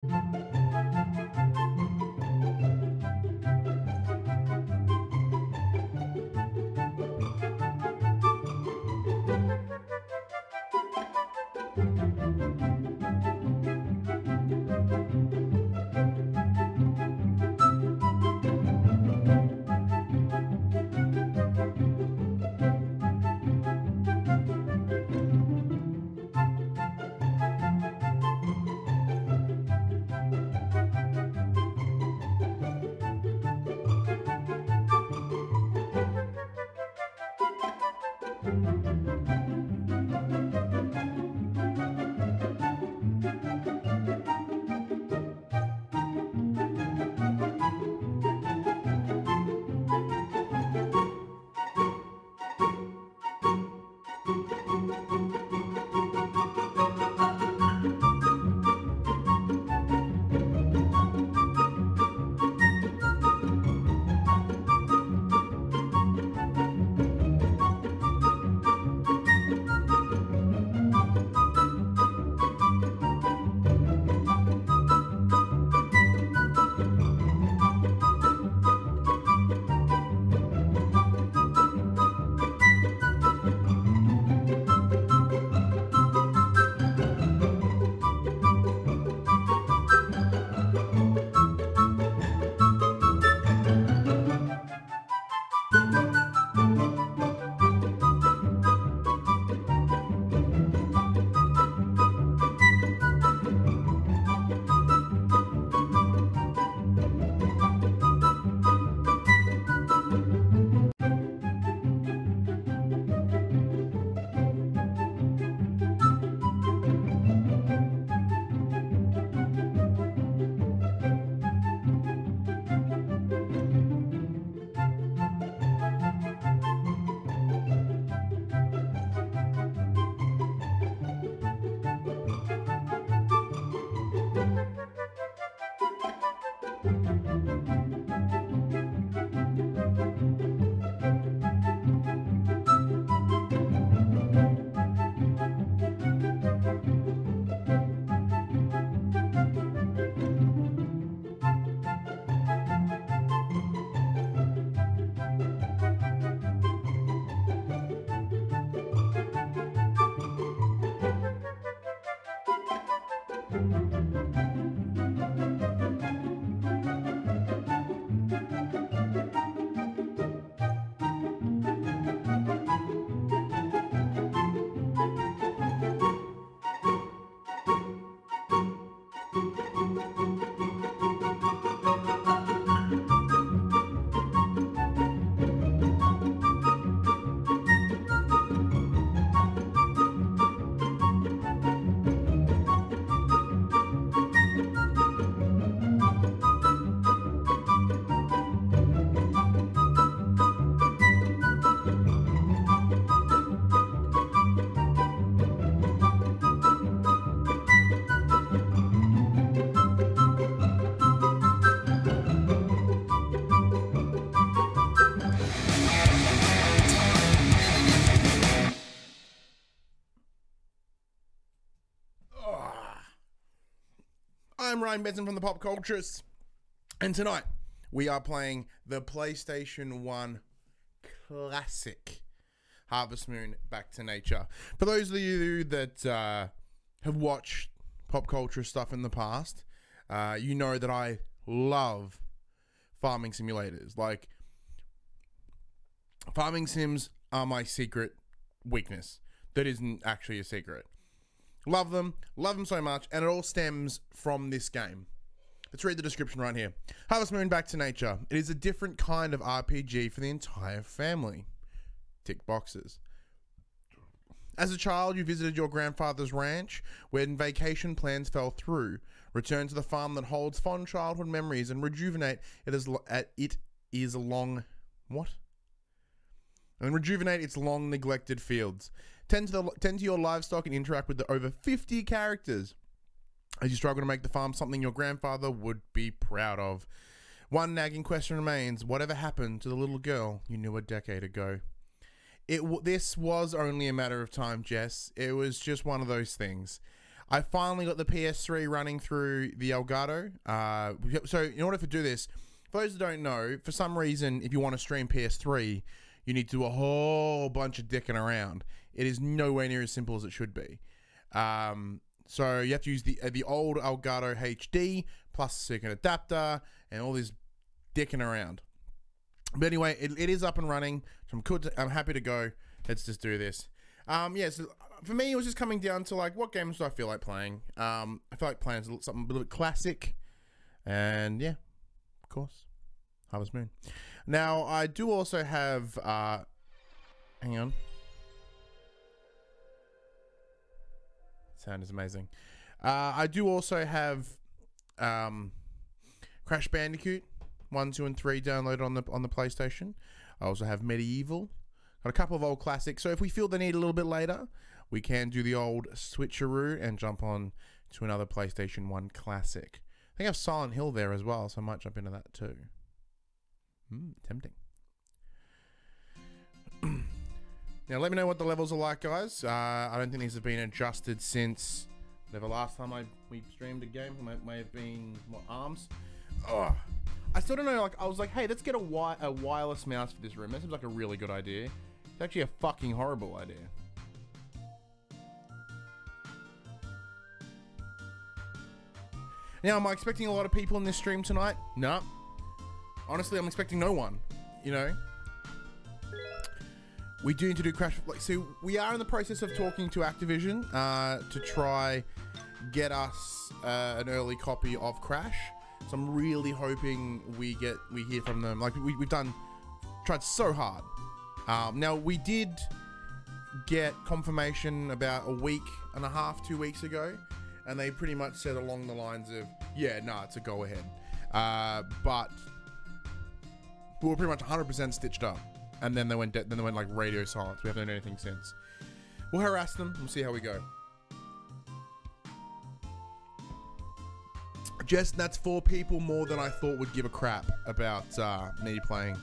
I'm Ryan Benson from the Pop Culturists, and tonight we are playing the PlayStation 1 classic Harvest Moon Back to Nature. For those of you that have watched pop culture stuff in the past, you know that I love farming simulators. Like, farming sims are my secret weakness that isn't actually a secret. Love them so much, and it all stems from this game. Let's read the description right here. Harvest Moon Back to Nature. It is a different kind of RPG for the entire family. Tick boxes. As a child, you visited your grandfather's ranch, when vacation plans fell through. Return to the farm that holds fond childhood memories and rejuvenate its long neglected fields. Tend to your livestock and interact with the over 50 characters as you struggle to make the farm something your grandfather would be proud of. One nagging question remains: whatever happened to the little girl you knew a decade ago? This was only a matter of time, Jess. It was just one of those things. I finally got the PS3 running through the Elgato. So in order to do this, for those that don't know, for some reason, if you want to stream PS3, you need to do a whole bunch of dicking around. It is nowhere near as simple as it should be. So you have to use the old Elgato HD plus a second adapter and all this dicking around. But anyway, it is up and running. So I'm happy to go. Let's just do this. Yeah, so for me, it was just coming down to like, what games do I feel like playing? I feel like playing something a little bit classic. And yeah, of course, Harvest Moon. Now, I do also have, hang on. Sound is amazing. I do also have Crash Bandicoot 1, 2, and 3 downloaded on the PlayStation. I also have Medieval. Got a couple of old classics. So if we feel the need a little bit later, we can do the old switcheroo and jump on to another PlayStation 1 classic. I think I have Silent Hill there as well, so I might jump into that too. Tempting. Now let me know what the levels are like, guys. I don't think these have been adjusted since the last time we streamed a game. It may have been, what, ARMS? Oh, I still don't know, like, I was like, hey, let's get a wireless mouse for this room. That seems like a really good idea. It's actually a fucking horrible idea. Now, am I expecting a lot of people in this stream tonight? No. Honestly, I'm expecting no one, you know? We do need to do Crash, like, so we are in the process of talking to Activision to try get us an early copy of Crash. So I'm really hoping we hear from them. Like we've tried so hard. Now we did get confirmation about a week and a half, 2 weeks ago, and they pretty much said along the lines of, yeah, no, it's a go ahead. But we were pretty much 100% stitched up, and then they went like radio silence. We haven't done anything since. We'll harass them. We'll see how we go. Jess, that's 4 people more than I thought would give a crap about me playing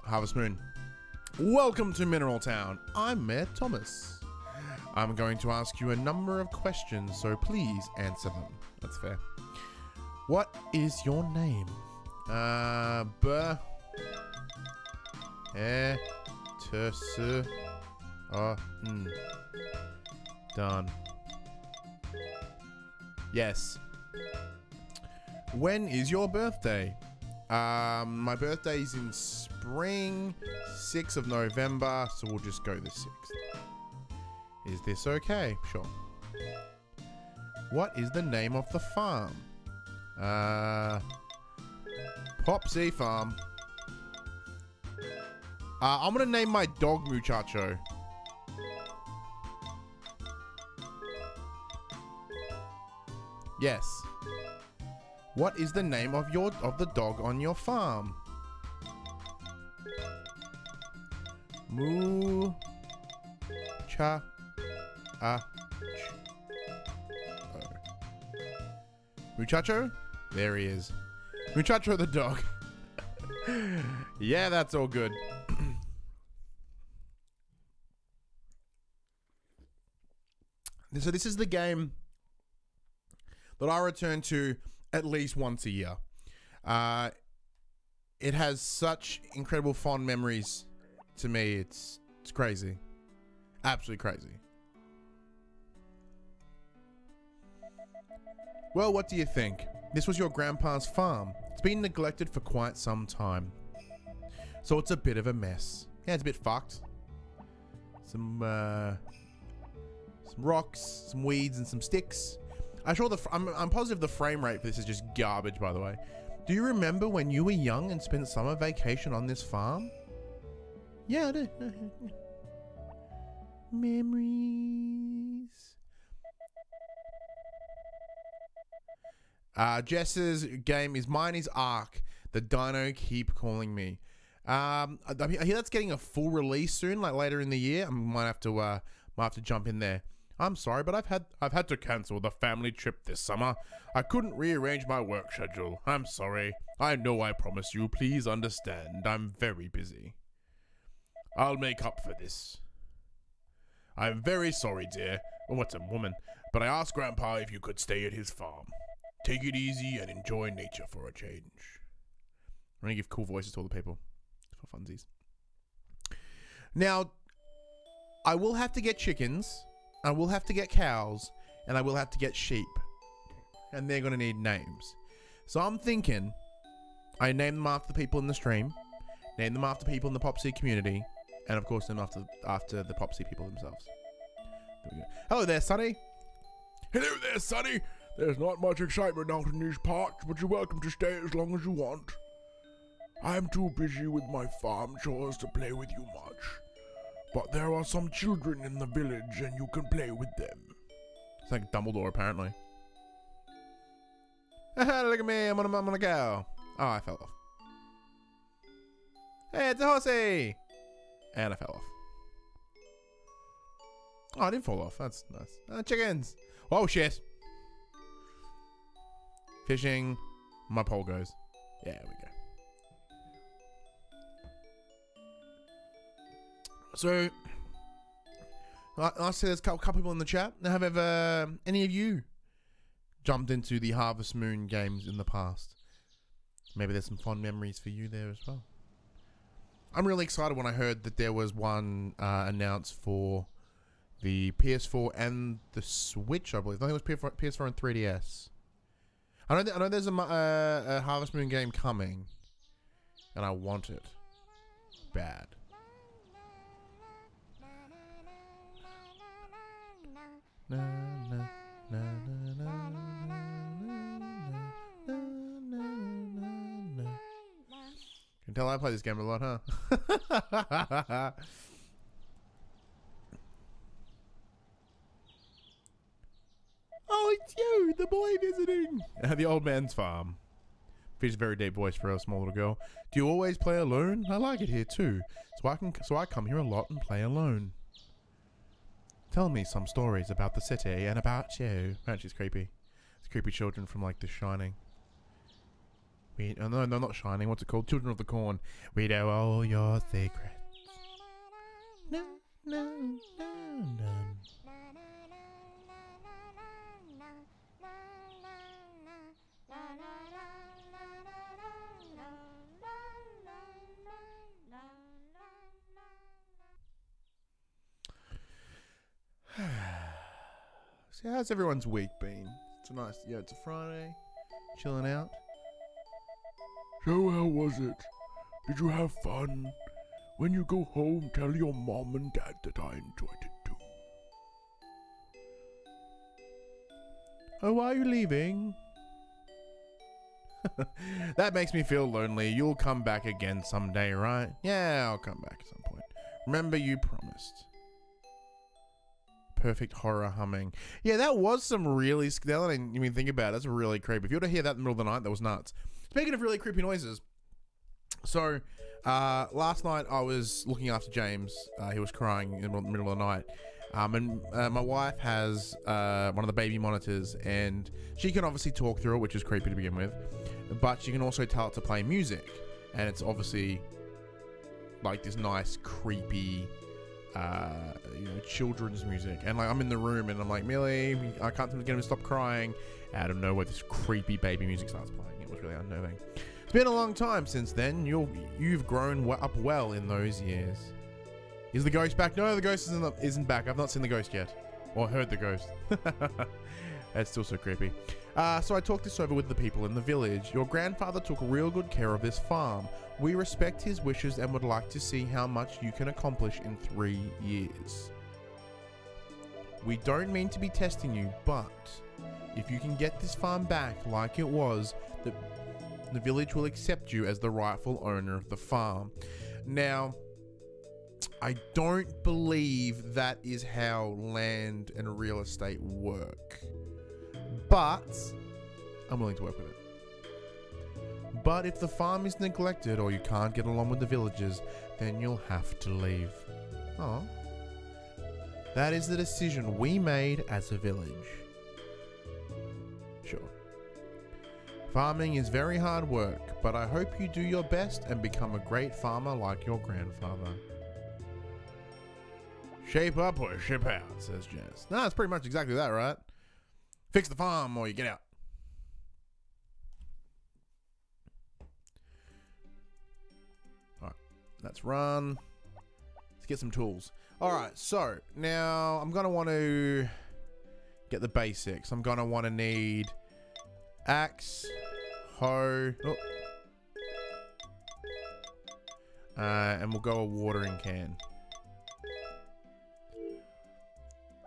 Harvest Moon. Welcome to Mineral Town. I'm Mayor Thomas. I'm going to ask you a number of questions, so please answer them. That's fair. What is your name? Done. Yes. When is your birthday? My birthday is in spring, 6th of November, so we'll just go the 6th. Is this okay? Sure. What is the name of the farm? PopC Farm. I'm gonna name my dog Muchacho. Yes. What is the name of the dog on your farm? Muchacho? There he is. Muchacho the dog. Yeah, that's all good. So this is the game that I return to at least once a year. It has such incredible fond memories to me. It's crazy. Absolutely crazy. Well, what do you think? This was your grandpa's farm. It's been neglected for quite some time. So it's a bit of a mess. Yeah, it's a bit fucked. Some rocks, some weeds, and some sticks. I'm positive the frame rate for this is just garbage, by the way. Do you remember when you were young and spent summer vacation on this farm? Yeah, I do. Memories. Jess's game is mine is Ark. The Dino Keep Calling Me. I hear that's getting a full release soon, like later in the year. I might have to jump in there. I'm sorry, but I've had to cancel the family trip this summer. I couldn't rearrange my work schedule. I'm sorry. I know I promised you. Please understand. I'm very busy. I'll make up for this. I'm very sorry, dear. Oh, what's a woman? But I asked Grandpa if you could stay at his farm. Take it easy and enjoy nature for a change. I'm going to give cool voices to all the people. For funsies. Now, I will have to get chickens. I will have to get cows. And I will have to get sheep. And they're going to need names. So I'm thinking, I name them after the people in the stream. Name them after people in the PopC community. And of course, name after the PopC people themselves. There we go. Hello there, Sonny. Hello there, Sonny. There's not much excitement out in these parts, but you're welcome to stay as long as you want. I'm too busy with my farm chores to play with you much. But there are some children in the village and you can play with them. It's like Dumbledore, apparently. Look at me, I'm gonna go. Oh, I fell off. Hey, it's a horsey! And I fell off. Oh, I didn't fall off. That's nice. Chickens! Oh, shit! Fishing. My pole goes. Yeah, there we go. So, I see there's a couple people in the chat. Have ever any of you jumped into the Harvest Moon games in the past? Maybe there's some fond memories for you there as well. I'm really excited when I heard that there was one announced for the PS4 and the Switch, I believe. I think it was PS4 and 3DS. I know there's a Harvest Moon game coming, and I want it bad. Na, na, na, na, na, na, na, na. Can tell I play this game a lot, huh? Oh, it's you, the boy visiting. The old man's farm. Features a very deep voice for a small little girl. Do you always play alone? I like it here too. So I come here a lot and play alone. Tell me some stories about the city and about you. Oh, she's creepy. It's creepy children from like The Shining. No, not Shining. What's it called? Children of the Corn. We know all your secrets. No, no, no, no. So how's everyone's week been? It's a nice, yeah, it's a Friday, chilling out. So how was it? Did you have fun? When you go home, tell your mom and dad that I enjoyed it too. Oh, why are you leaving? That makes me feel lonely. You'll come back again someday, right? Yeah, I'll come back at some point. Remember, you promised. Perfect horror humming. Yeah, that was some really... Now that I even think about it, that's really creepy. If you were to hear that in the middle of the night, that was nuts. Speaking of really creepy noises, so last night I was looking after James. He was crying in the middle of the night. And my wife has one of the baby monitors, and she can obviously talk through it, which is creepy to begin with. But she can also tell it to play music. And it's obviously like this nice, creepy... you know, children's music, and like I'm in the room and I'm like, Millie, I can't seem to get him to stop crying. Out of nowhere, this creepy baby music starts playing. It was really unnerving. It's been a long time since then. You've grown up well in those years. Is the ghost back? No, the ghost isn't back. I've not seen the ghost yet, or heard the ghost. That's still so creepy. So I talked this over with the people in the village. Your grandfather took real good care of this farm. We respect his wishes and would like to see how much you can accomplish in 3 years. We don't mean to be testing you, but if you can get this farm back like it was, the village will accept you as the rightful owner of the farm. Now, I don't believe that is how land and real estate work, but I'm willing to work with it. But if the farm is neglected or you can't get along with the villagers, then you'll have to leave. Oh. That is the decision we made as a village. Sure. Farming is very hard work, but I hope you do your best and become a great farmer like your grandfather. Shape up or ship out, says Jess. No, it's pretty much exactly that, right? Fix the farm or you get out. Alright, let's run. Let's get some tools. Alright, so now I'm going to want to get the basics. I'm going to want to need axe, hoe, and we'll go a watering can.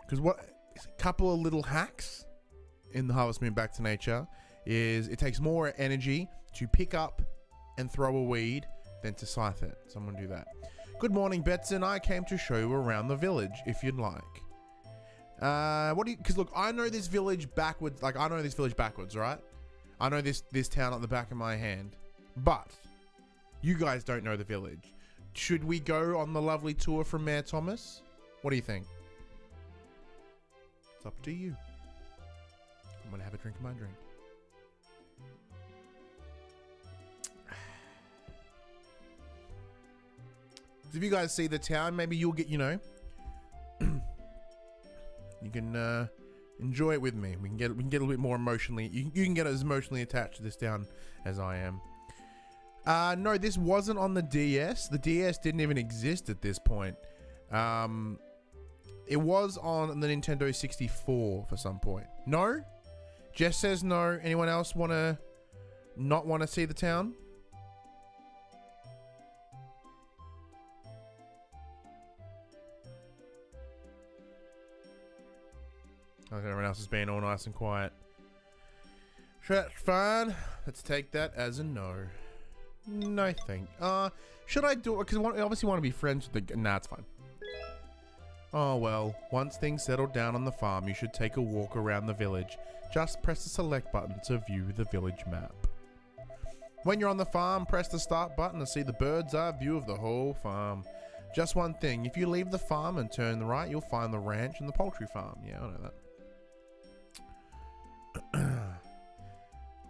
Because a couple of little hacks in the Harvest Moon Back to Nature is it takes more energy to pick up and throw a weed than to scythe it. So I'm going to do that. Good morning, Betson. I came to show you around the village, if you'd like. Because look, I know this village backwards. Like, I know this village backwards, right? I know this town at the back of my hand. But you guys don't know the village. Should we go on the lovely tour from Mayor Thomas? What do you think? It's up to you. I'm gonna have a drink of my drink. So if you guys see the town, maybe you'll get, you know, you can enjoy it with me. We can get a little bit more emotionally. You can get as emotionally attached to this town as I am. No, this wasn't on the DS. The DS didn't even exist at this point. It was on the Nintendo 64 for some point. No? Jess says no. Anyone else not want to see the town? Everyone else is being all nice and quiet. Sure, that's fine. Let's take that as a no. No, thank. Should I do it? Because I obviously want to be friends with the. Nah, it's fine. Oh well. Once things settle down on the farm, you should take a walk around the village. Just press the select button to view the village map. When you're on the farm, press the start button to see the bird's eye view of the whole farm. Just one thing: if you leave the farm and turn right, you'll find the ranch and the poultry farm. Yeah, I know that.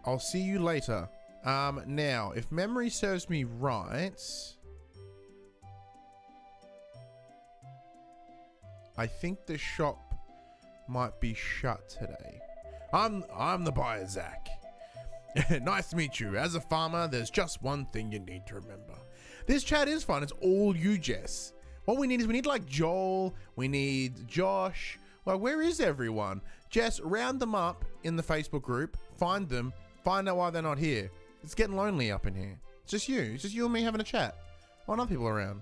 I'll see you later. Now, if memory serves me right, I think the shop might be shut today. I'm the buyer, Zach. Nice to meet you. As a farmer, there's just one thing you need to remember. This chat is fun. It's all you, Jess. What we need is we need like Joel. We need Josh. Well, where is everyone? Jess, round them up in the Facebook group. Find them. Find out why they're not here. It's getting lonely up in here. It's just you. It's just you and me having a chat. Why not people around?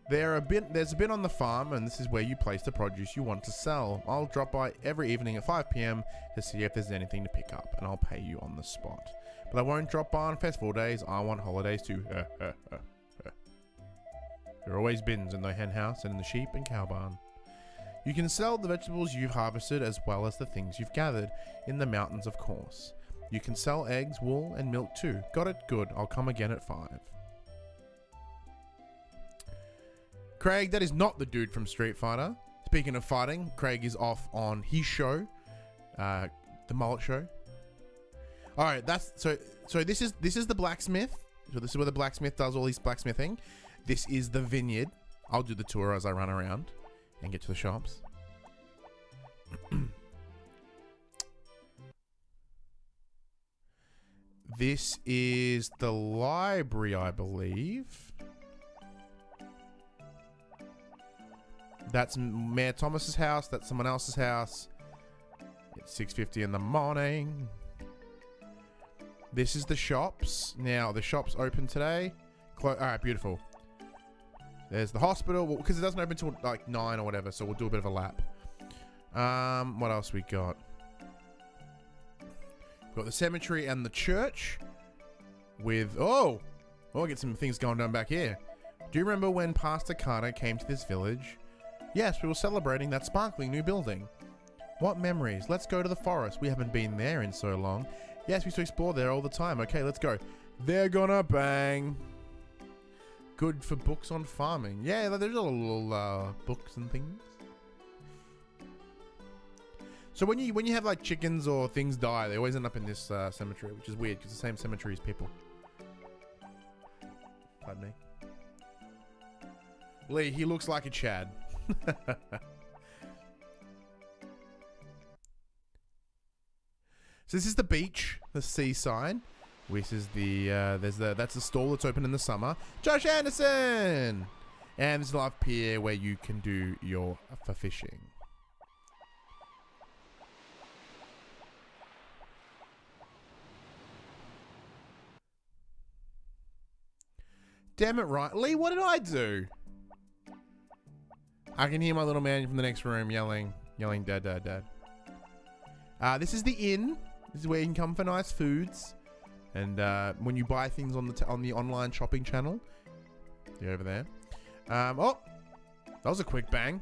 There's a bin on the farm, and this is where you place the produce you want to sell. I'll drop by every evening at 5 PM to see if there's anything to pick up, and I'll pay you on the spot. But I won't drop by on festival days. I want holidays too. There are always bins in the hen house and in the sheep and cow barn. You can sell the vegetables you've harvested as well as the things you've gathered in the mountains, of course. You can sell eggs, wool, and milk too. Got it? Good. I'll come again at 5. Craig, that is not the dude from Street Fighter. Speaking of fighting, Craig is off on his show, the Mullet Show. All right, so this is the blacksmith. So this is where the blacksmith does all his blacksmithing. This is the vineyard. I'll do the tour as I run around and get to the shops. This is the library, I believe. That's Mayor Thomas's house. That's someone else's house. It's 6:50 in the morning. This is the shops. Now, the shop's open today. All right, beautiful. There's the hospital, because it doesn't open until like 9 or whatever, so we'll do a bit of a lap. What else we got? We've got the cemetery and the church with... Oh, we'll get some things going on back here. Do you remember when Pastor Carter came to this village? Yes, we were celebrating that sparkling new building. What memories? Let's go to the forest. We haven't been there in so long. Yes, we used to explore there all the time. Okay, let's go. They're gonna bang. Good for books on farming. Yeah, there's a little books and things. So when you have like chickens or things die, they always end up in this cemetery, which is weird because the same cemetery as people. Pardon me. Lee, he looks like a Chad. So this is the beach, the seaside. This is the that's the stall that's open in the summer. Josh Anderson, and there's a live pier where you can do your for fishing. Damn it, right, Lee. What did I do? I can hear my little man from the next room yelling, "Dad, Dad, Dad." This is the inn. This is where you can come for nice foods. And when you buy things on the online shopping channel, you're over there. Oh, that was a quick bang.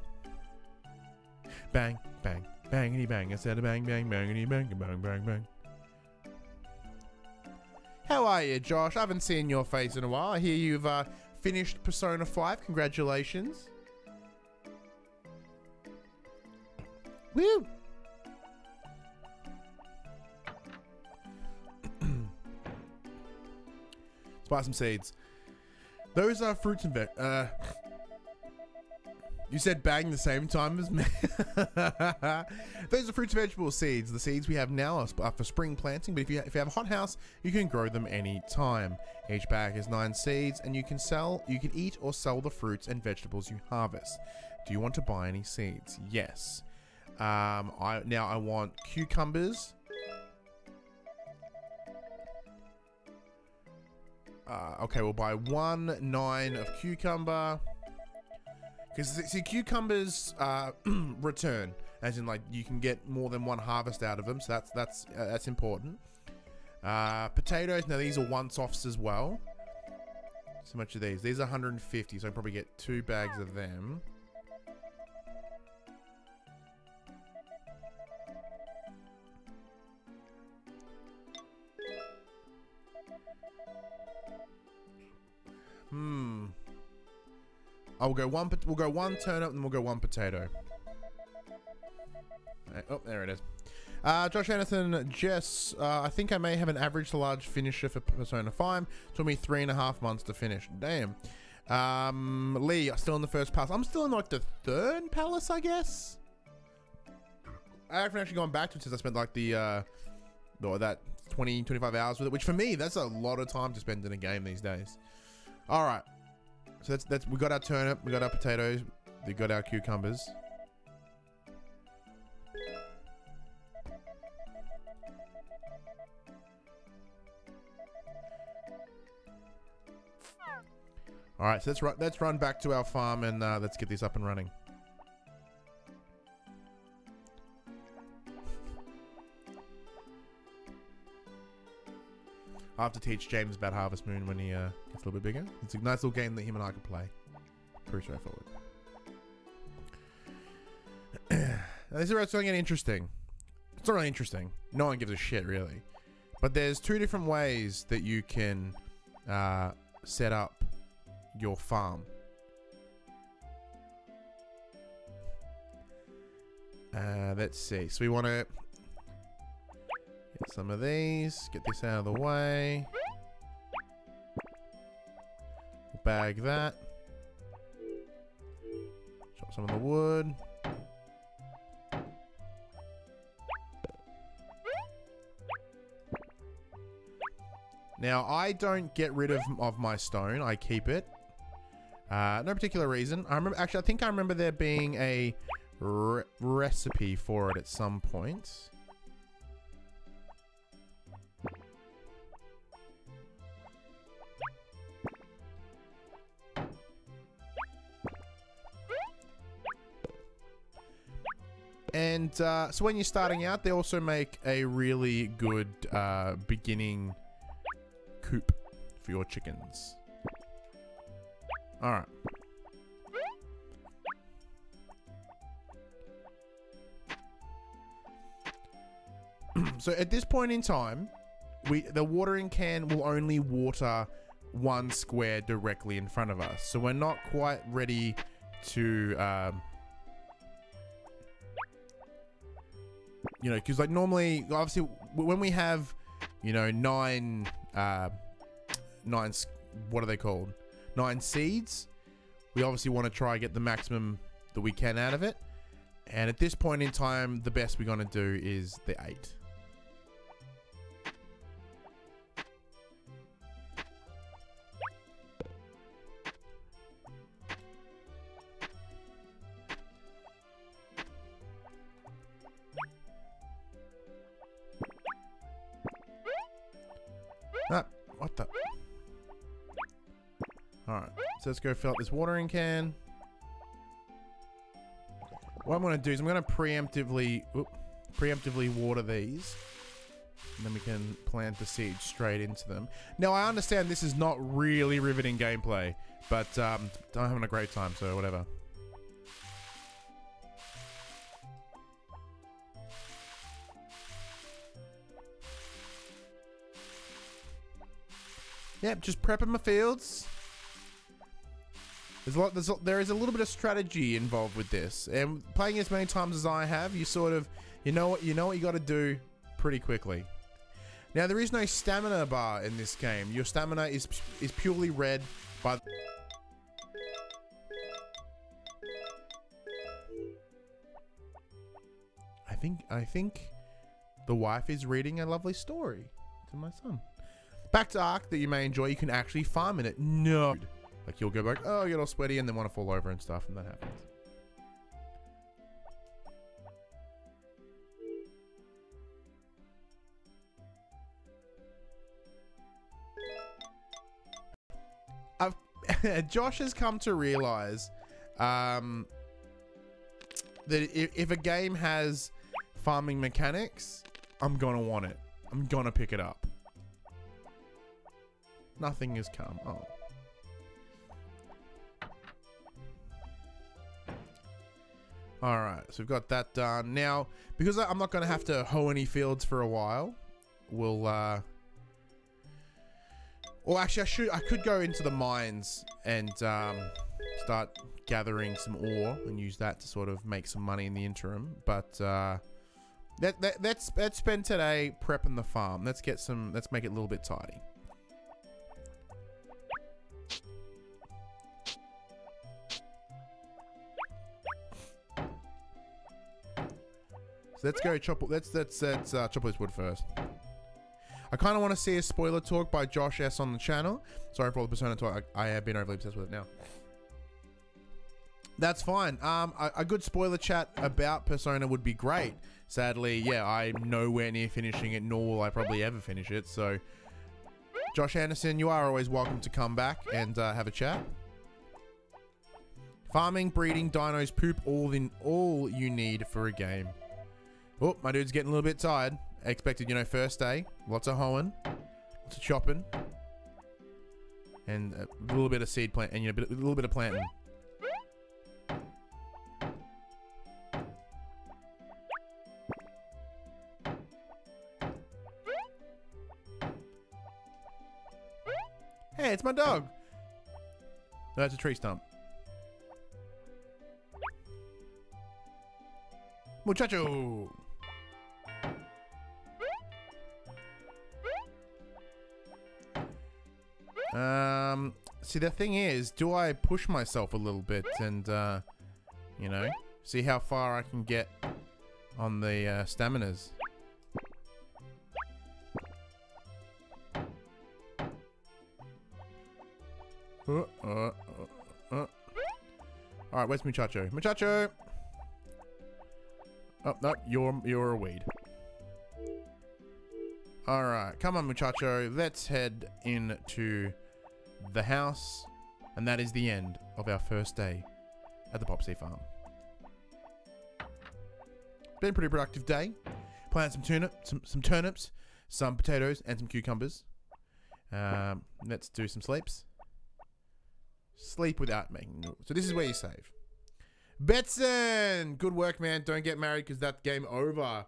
Bang, bang, bangity bang. Instead of bang, bang, bangity bang, bang, bang, bang. How are you, Josh? I haven't seen your face in a while. I hear you've finished Persona 5. Congratulations. Woo! Buy some seeds. Those are fruits and veg. You said bang the same time as me. Those are fruits and vegetable seeds. The seeds we have now are for spring planting, but if you have a hot house, you can grow them any time. Each bag has 9 seeds, and you can eat or sell the fruits and vegetables you harvest. Do you want to buy any seeds? Yes. I want cucumbers. Okay, we'll buy 1 9 of cucumber. Because see, cucumbers return, as in like you can get more than 1 harvest out of them, so that's important. Potatoes. Now these are once-offs as well. So much of these. These are 150, so I probably get 2 bags of them. We'll go one turnip and we'll go 1 potato. Oh, there it is. Josh Anderson, Jess, I think I may have an average to large finisher for Persona 5. Took me 3.5 months to finish. Damn. Lee, still in the first palace. I'm still in like the 3rd palace, I guess. I haven't actually gone back to it since I spent like that 20-25 hours with it, which for me, that's a lot of time to spend in a game these days. All right. So that's we got our turnip, we got our potatoes, we got our cucumbers. All right, so let's run back to our farm and let's get this up and running. I'll have to teach James about Harvest Moon when he gets a little bit bigger. It's a nice little game that him and I could play. Pretty straightforward. This is where it's going to get interesting. It's not really interesting. No one gives a shit, really. But there's 2 different ways that you can set up your farm. Let's see. So we want to get some of these. Get this out of the way. Bag that. Chop some of the wood. Now, I don't get rid of my stone. I keep it. No particular reason. I think I remember there being a recipe for it at some point. And so when you're starting out, they also make a really good beginning coop for your chickens. All right. So at this point in time, the watering can will only water 1 square directly in front of us. So we're not quite ready to, you know, because like normally, obviously, when we have, you know, 9, what are they called? 9 seeds. We obviously want to try and get the maximum that we can out of it. And at this point in time, the best we're going to do is the 8. What the? Alright, so let's go fill up this watering can. What I'm going to do is I'm going to preemptively water these. And then we can plant the seeds straight into them. Now, I understand this is not really riveting gameplay, but I'm having a great time, so whatever. Yep, just prepping my fields. There is a little bit of strategy involved with this, and playing as many times as I have, you sort of, you know what you got to do pretty quickly. Now, there is no stamina bar in this game. Your stamina is purely read by. I think the wife is reading a lovely story to my son. Back to Ark that you may enjoy. You can actually farm in it. No. Like, you'll go back, oh, get all sweaty, and then want to fall over and stuff, and that happens. Josh has come to realize that if a game has farming mechanics, I'm going to want it. I'm going to pick it up. Nothing has come. Oh. Alright, so we've got that done. Now, because I'm not going to have to hoe any fields for a while, we'll, well, actually, I could go into the mines and start gathering some ore and use that to sort of make some money in the interim. But let's spend today prepping the farm. Let's make it a little bit tidy. So let's go chop. Let's chop this wood first. I kind of want to see a spoiler talk by Josh S on the channel. Sorry for all the PSOne talk. I have been overly obsessed with it now. That's fine. A good spoiler chat about PSOne would be great. Sadly, yeah, I'm nowhere near finishing it, nor will I probably ever finish it. So, Josh Anderson, you are always welcome to come back and have a chat. Farming, breeding, dinos, poop, all you need for a game. Oh, my dude's getting a little bit tired. Expected, you know, first day. Lots of hoeing. Lots of chopping. And a little bit of seed plant. And, you know, a little bit of planting. Hey, it's my dog. No, that's a tree stump. Muchacho. See, the thing is, do I push myself a little bit and, you know, see how far I can get on the staminas? Alright, where's Muchacho? Muchacho! Oh, no, you're a weed. Alright, come on, Muchacho. Let's head into the house. And that is the end of our first day at the PopC farm. Been a pretty productive day. Planted some turnips, some potatoes, and some cucumbers. Let's do some sleeps. Sleep without making noise. So this is where you save. Betson! Good work, man. Don't get married because that's game over.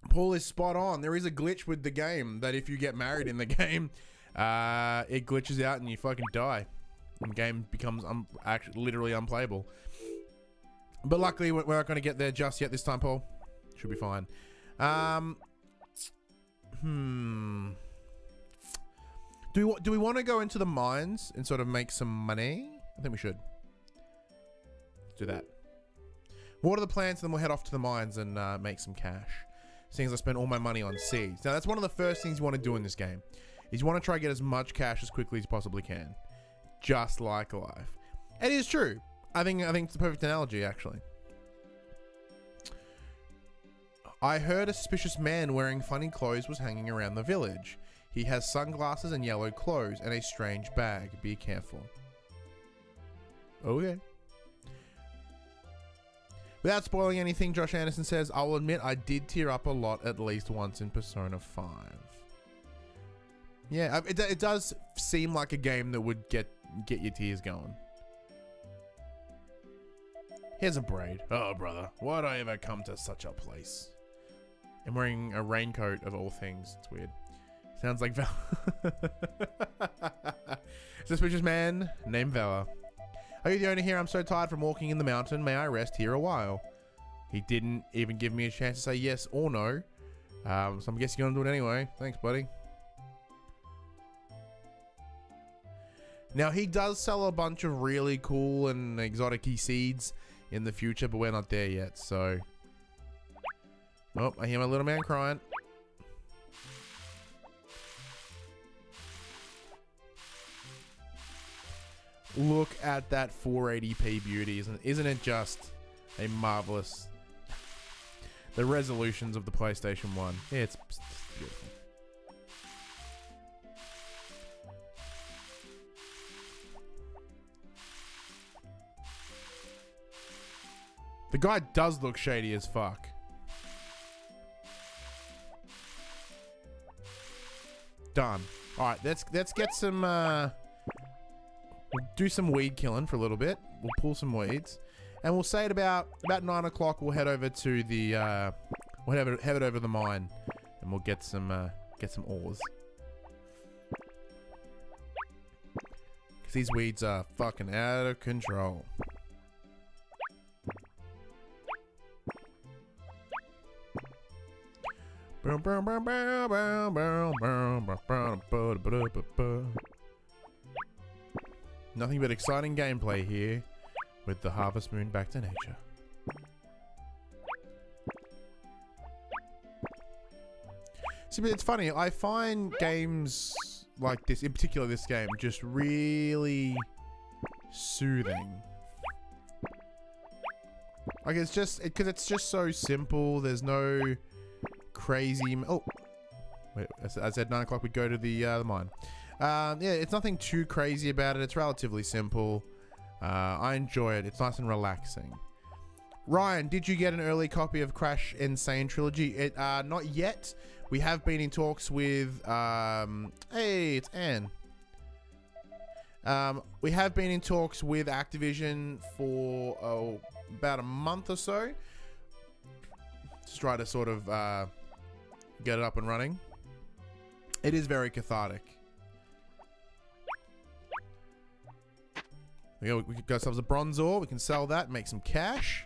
Paul is spot on. There is a glitch with the game that if you get married in the game, it glitches out and you fucking die. And the game becomes actually literally unplayable. But luckily, we're not going to get there just yet this time, Paul. Should be fine. Do we want to go into the mines and sort of make some money? I think we should. Let's do that. Water the plants, and then we'll head off to the mines and make some cash. Seeing as I spent all my money on seeds. Now, that's one of the first things you want to do in this game. Is you want to try to get as much cash as quickly as you possibly can. Just like life. It is true. I think it's the perfect analogy, actually. I heard a suspicious man wearing funny clothes was hanging around the village. He has sunglasses and yellow clothes and a strange bag. Be careful. Okay. Without spoiling anything, Josh Anderson says, I'll admit I did tear up a lot at least once in Persona 5. Yeah, it does seem like a game that would get your tears going. Here's a braid. Oh, brother. Why'd I ever come to such a place? I'm wearing a raincoat of all things. It's weird. Sounds like Val. Suspicious man named Vala. Are you the owner here? I'm so tired from walking in the mountain. May I rest here a while? He didn't even give me a chance to say yes or no. So I'm guessing you're gonna do it anyway. Thanks, buddy. Now, he does sell a bunch of really cool and exotic-y seeds in the future, but we're not there yet, so... Oh, I hear my little man crying. Look at that 480p beauty, isn't it just a marvelous... The resolutions of the PlayStation 1. Yeah, it's beautiful. The guy does look shady as fuck. Done. All right, let's get some. We'll do some weed killing for a little bit. We'll pull some weeds, and we'll say at about 9 o'clock we'll head over to the we'll head over the mine, and we'll get some ores. Cause these weeds are fucking out of control. Nothing but exciting gameplay here with the Harvest Moon back to nature. See, but it's funny. I find games like this, in particular this game, just really soothing. Like, it's just because it's just so simple. There's no crazy. Oh, wait, I said 9 o'clock. We'd go to the mine. Yeah, it's nothing too crazy about it. It's relatively simple. I enjoy it. It's nice and relaxing. Ryan, did you get an early copy of Crash N.Sane Trilogy? Not yet. We have been in talks with. Hey, it's Anne. We have been in talks with Activision for about a month or so. Just try to sort of get it up and running. It is very cathartic. We could go ourselves a bronze ore. We can sell that, make some cash.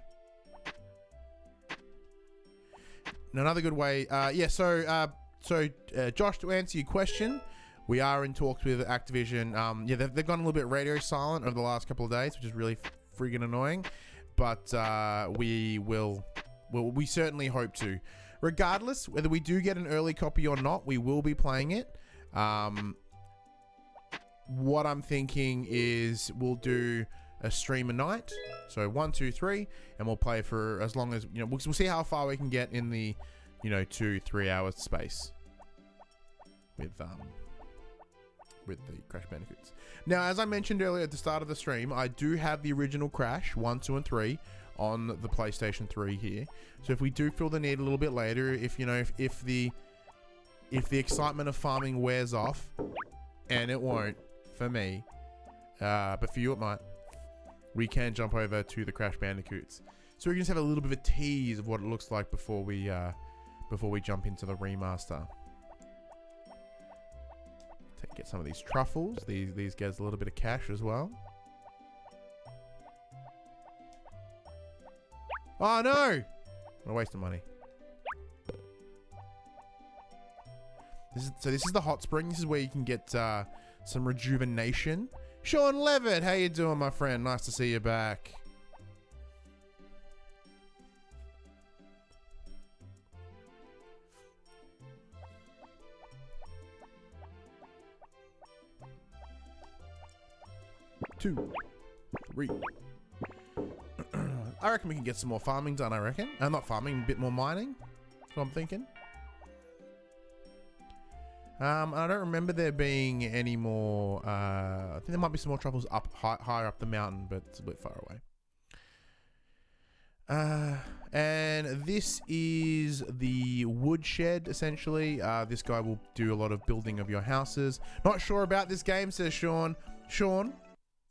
And another good way, yeah. So Josh, to answer your question, we are in talks with Activision. Yeah, they've gone a little bit radio silent over the last couple of days, which is really friggin' annoying. But we certainly hope to. Regardless, whether we do get an early copy or not, we will be playing it. What I'm thinking is we'll do a stream a night. So 1, 2, 3, and we'll play for as long as, you know, we'll see how far we can get in the, you know, 2-3 hours space with the Crash Bandicoots. Now, as I mentioned earlier at the start of the stream, I do have the original Crash 1, 2, and 3 on the PlayStation 3 here. So if we do feel the need a little bit later, if you know, if the excitement of farming wears off, and it won't for me, but for you it might, we can jump over to the Crash Bandicoots. So we can just have a little bit of a tease of what it looks like before we jump into the remaster. Get some of these truffles. These get a little bit of cash as well. Oh no! What a waste of money. This is the hot spring. This is where you can get some rejuvenation. Sean Levitt, how you doing, my friend? Nice to see you back. Two, 3. I reckon we can get some more farming done, I reckon. Not farming, a bit more mining. That's what I'm thinking. I don't remember there being any more. I think there might be some more truffles up higher up the mountain, but it's a bit far away. And this is the woodshed, essentially. This guy will do a lot of building of your houses. Not sure about this game, says Sean. Sean,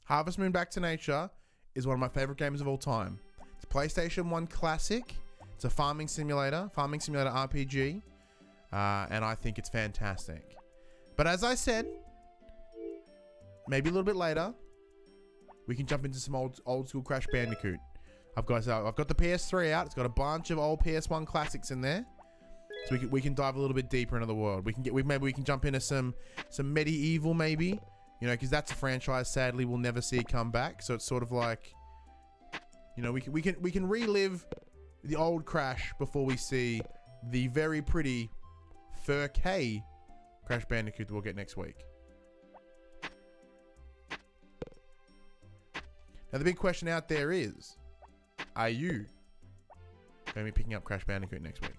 Harvest Moon Back to Nature is one of my favorite games of all time. It's a PlayStation 1 classic. It's a farming simulator RPG. And I think it's fantastic. But as I said, maybe a little bit later, we can jump into some old school Crash Bandicoot. I've got the PS3 out. It's got a bunch of old PS1 classics in there, so we can dive a little bit deeper into the world. Maybe we can jump into some medieval, maybe, you know, because that's a franchise sadly we'll never see it come back. So it's sort of like, you know, we can relive the old Crash before we see the very pretty 4K Crash Bandicoot that we'll get next week. Now the big question out there is, are you going to be picking up Crash Bandicoot next week?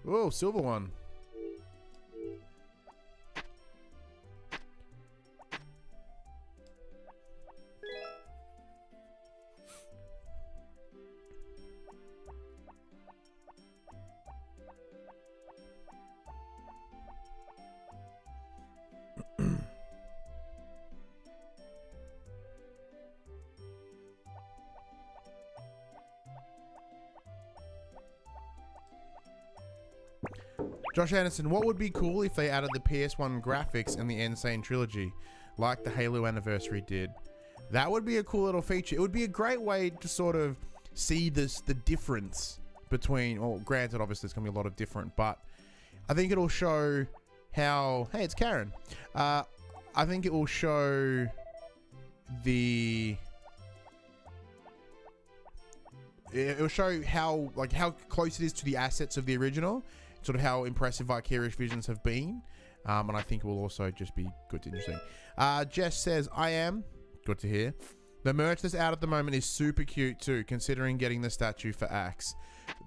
Oh, silver one. Josh Anderson, what would be cool if they added the PS1 graphics in the N.Sane Trilogy, like the Halo Anniversary did? That would be a cool little feature. It would be a great way to sort of see the difference between, well, granted, obviously there's going to be a lot of different, but I think it'll show how, hey, it's Karen. I think it will show it'll show how close it is to the assets of the original, sort of how impressive Vicarious Visions have been, and I think it will also just be good to interesting. Jess says, I am, good to hear. The merch that's out at the moment is super cute too, considering getting the statue for Axe.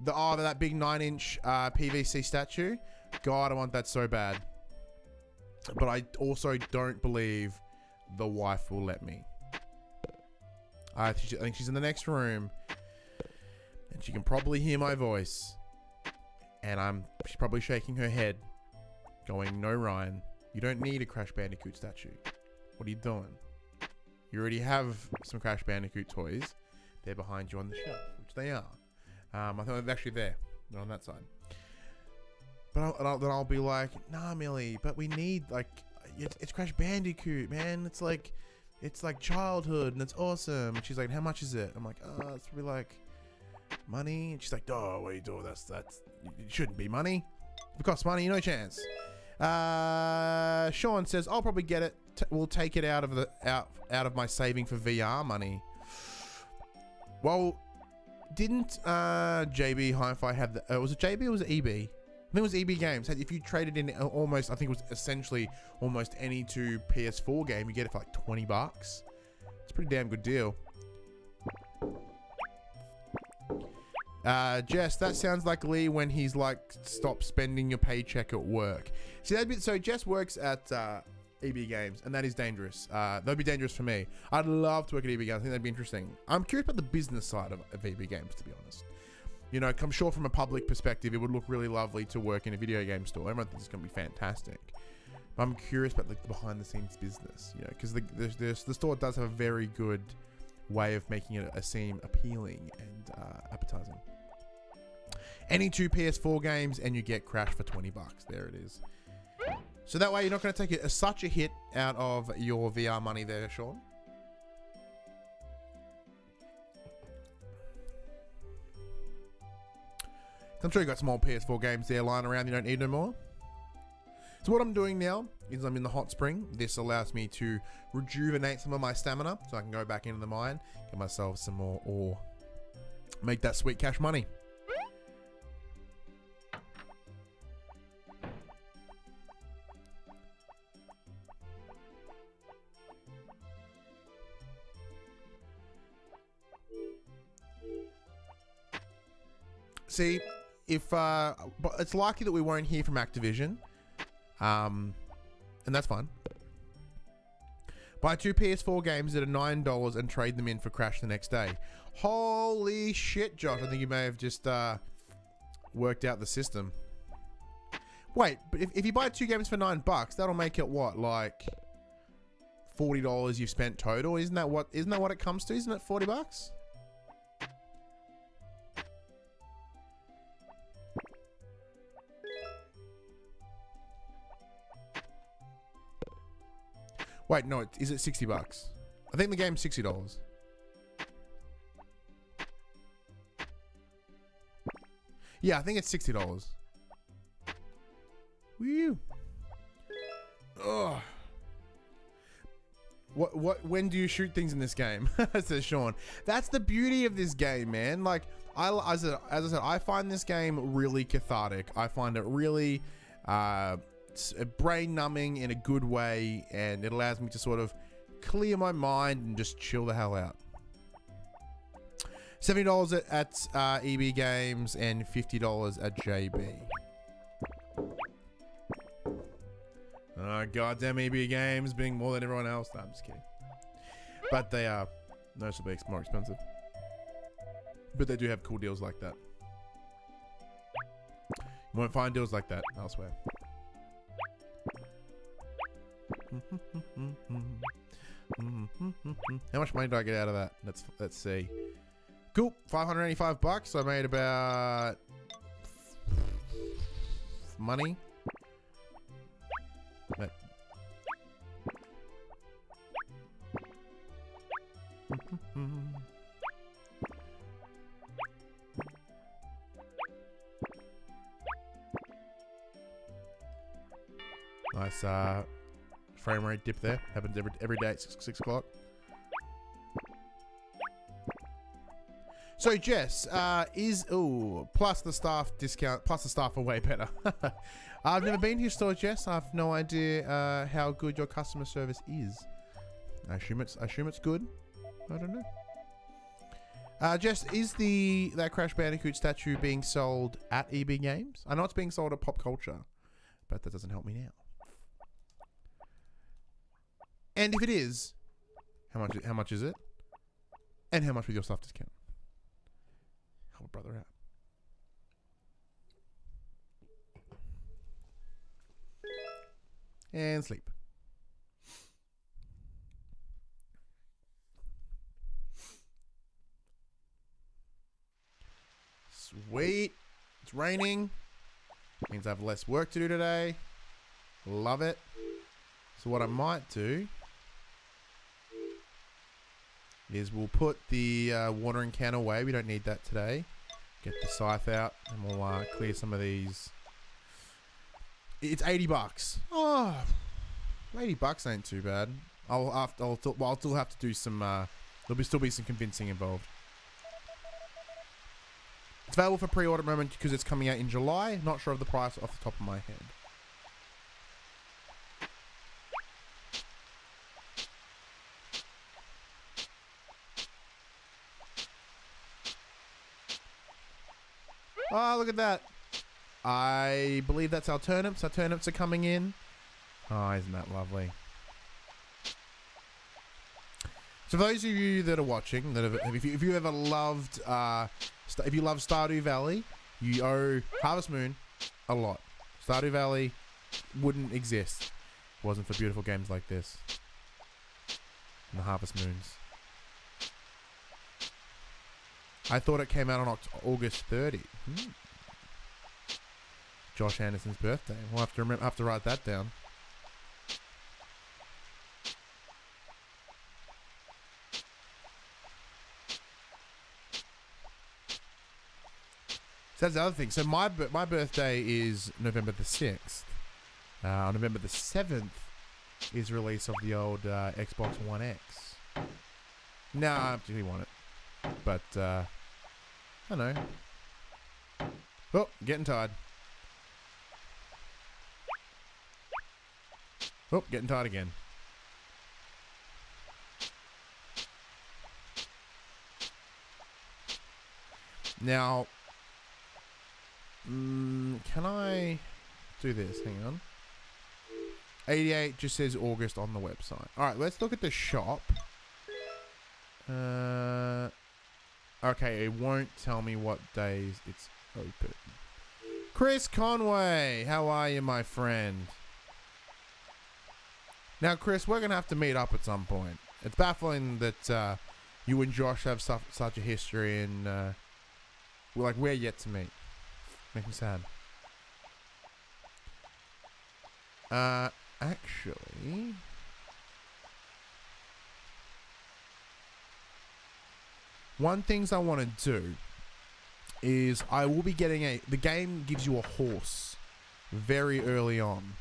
That big 9-inch PVC statue, God, I want that so bad. But I also don't believe the wife will let me. I think she's in the next room, and she can probably hear my voice. And she's probably shaking her head, going, no, Ryan, you don't need a Crash Bandicoot statue. What are you doing? You already have some Crash Bandicoot toys. They're behind you on the shelf, which they are. I think they're actually there. They're on that side. But then I'll be like, nah, Millie, but we need, like, it's Crash Bandicoot, man. It's like childhood, and it's awesome. And she's like, how much is it? I'm like, oh, it's probably like money. And she's like, oh, what are you doing? That's it shouldn't be money. If it costs money, no chance. Sean says, I'll probably get it. We'll take it out of my saving for VR money. Well, didn't JB Hi-Fi have the? Was it JB or was it EB? I think it was EB Games. If you traded in almost, I think it was essentially almost any PS4 game, you get it for like $20. It's a pretty damn good deal. Jess, that sounds like Lee when he's like, stop spending your paycheck at work. See, so Jess works at EB Games, and that is dangerous. That'd be dangerous for me. I'd love to work at EB Games. I think that'd be interesting. I'm curious about the business side of EB Games, to be honest. You know, I'm sure from a public perspective, it would look really lovely to work in a video game store. Everyone thinks it's going to be fantastic. But I'm curious about like the behind the scenes business, you know, because the store does have a very good way of making it seem appealing and appetizing. Any 2 PS4 games and you get Crash for $20. There it is. So that way you're not going to take such a hit out of your VR money there, Sean. I'm sure you got some old PS4 games there lying around you don't need no more. So what I'm doing now is I'm in the hot spring. This allows me to rejuvenate some of my stamina so I can go back into the mine, get myself some more ore, make that sweet cash money. See, if but it's likely that we won't hear from Activision, and that's fine. Buy 2 PS4 games that are $9 and trade them in for Crash the next day. Holy shit, Josh! I think you may have just worked out the system. Wait, but if you buy 2 games for $9, that'll make it what, like $40 you've spent total? Isn't that what it comes to? Isn't it $40? Wait, no, is it $60? I think the game's $60. Yeah, I think it's $60. Woo! Ugh. When do you shoot things in this game? Says Sean. That's the beauty of this game, man. Like, as I said, I find this game really cathartic. I find it really brain numbing in a good way, and it allows me to sort of clear my mind and just chill the hell out. $70 at EB Games and $50 at JB. Goddamn EB Games being more than everyone else. No, I'm just kidding. But they are noticeably more expensive. But they do have cool deals like that. You won't find deals like that elsewhere. How much money do I get out of that? Let's see. Cool, $585. I made about money. Nice frame rate dip there. Happens every day at 6 o'clock. So Jess, plus the staff discount, plus the staff are way better. I've never been to your store, Jess. I have no idea how good your customer service is. I assume it's good. I don't know. Jess, is that Crash Bandicoot statue being sold at EB Games? I know it's being sold at Pop Culture, but that doesn't help me now. And if it is, how much is it? And how much with your staff discount? Help a brother out. And sleep. Sweet. It's raining. Means I have less work to do today. Love it. So what I might do is we'll put the watering can away. We don't need that today. Get the scythe out and we'll clear some of these. It's $80. Oh, $80 ain't too bad. I'll still have to do some. There'll still be some convincing involved. It's available for pre-order at the moment because it's coming out in July. Not sure of the price off the top of my head. Oh, look at that. I believe that's our turnips. Our turnips are coming in. Oh, isn't that lovely? So for those of you that are watching, if you ever loved, if you love Stardew Valley, you owe Harvest Moon a lot. Stardew Valley wouldn't exist if it wasn't for beautiful games like this. And the Harvest Moons. I thought it came out on August 30. Josh Anderson's birthday. We'll have to write that down. So that's the other thing. So my birthday is November the 6th. On November the 7th is release of the old Xbox One X. No, I don't particularly want it. But, I don't know. Oh, getting tired. Oh, getting tired again. Now, Can I do this? Hang on. 88 just says August on the website. Alright, let's look at the shop. Okay, it won't tell me what days it's open. Chris Conway, how are you, my friend? Now, Chris, we're going to have to meet up at some point. It's baffling that you and Josh have such a history and we're yet to meet. Makes me sad. Actually... one things I want to do is I will be getting the game gives you a horse very early on.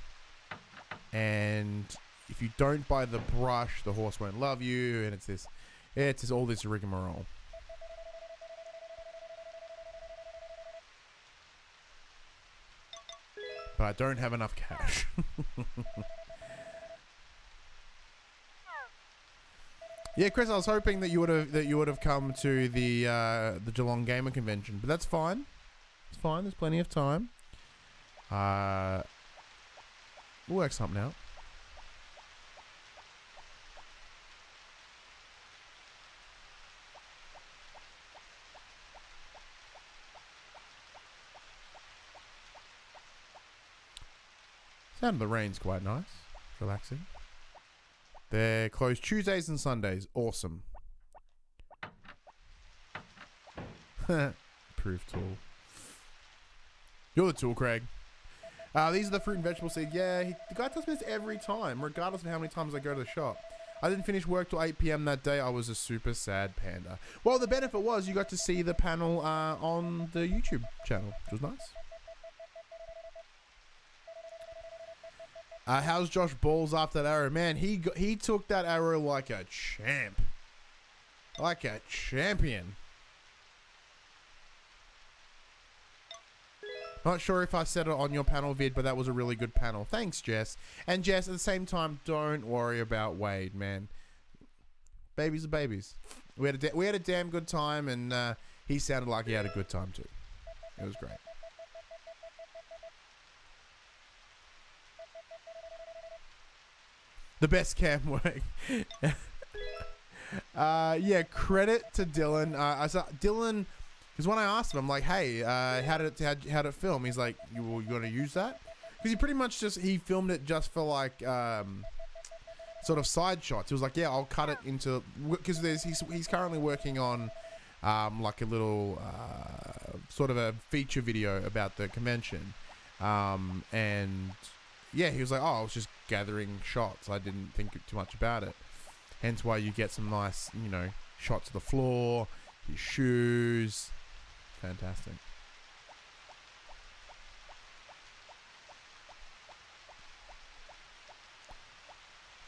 And if you don't buy the brush, the horse won't love you. And it's just all this rigmarole. But I don't have enough cash. Yeah, Chris, I was hoping that you would have come to the Geelong Gamer Convention, but that's fine. It's fine. There's plenty of time. We'll work something out. Sound of the rain's quite nice. Relaxing. They're closed Tuesdays and Sundays. Awesome. Proof tool. You're the tool, Craig. These are the fruit and vegetable seeds. Yeah, the guy tells me this every time, regardless of how many times I go to the shop. I didn't finish work till 8 PM that day. I was a super sad panda. Well, the benefit was you got to see the panel on the YouTube channel, which was nice. How's Josh balls after that arrow? Man, he took that arrow like a champ. Like a champion. Not sure if I said it on your panel vid, but that was a really good panel. Thanks, Jess. And Jess, at the same time, don't worry about Wade, man. Babies are babies. We had a damn good time, and he sounded like he had a good time too. It was great. The best cam work. Yeah, credit to Dylan. I saw Dylan, because when I asked him, I'm like, hey, how did it film? He's like, you going to use that? Because he pretty much he filmed it just for like sort of side shots. He was like, yeah, I'll cut it into, because he's currently working on like a little sort of a feature video about the convention, and yeah, he was like, oh, I was just gathering shots. I didn't think too much about it. Hence why you get some nice, shots of the floor, his shoes. Fantastic.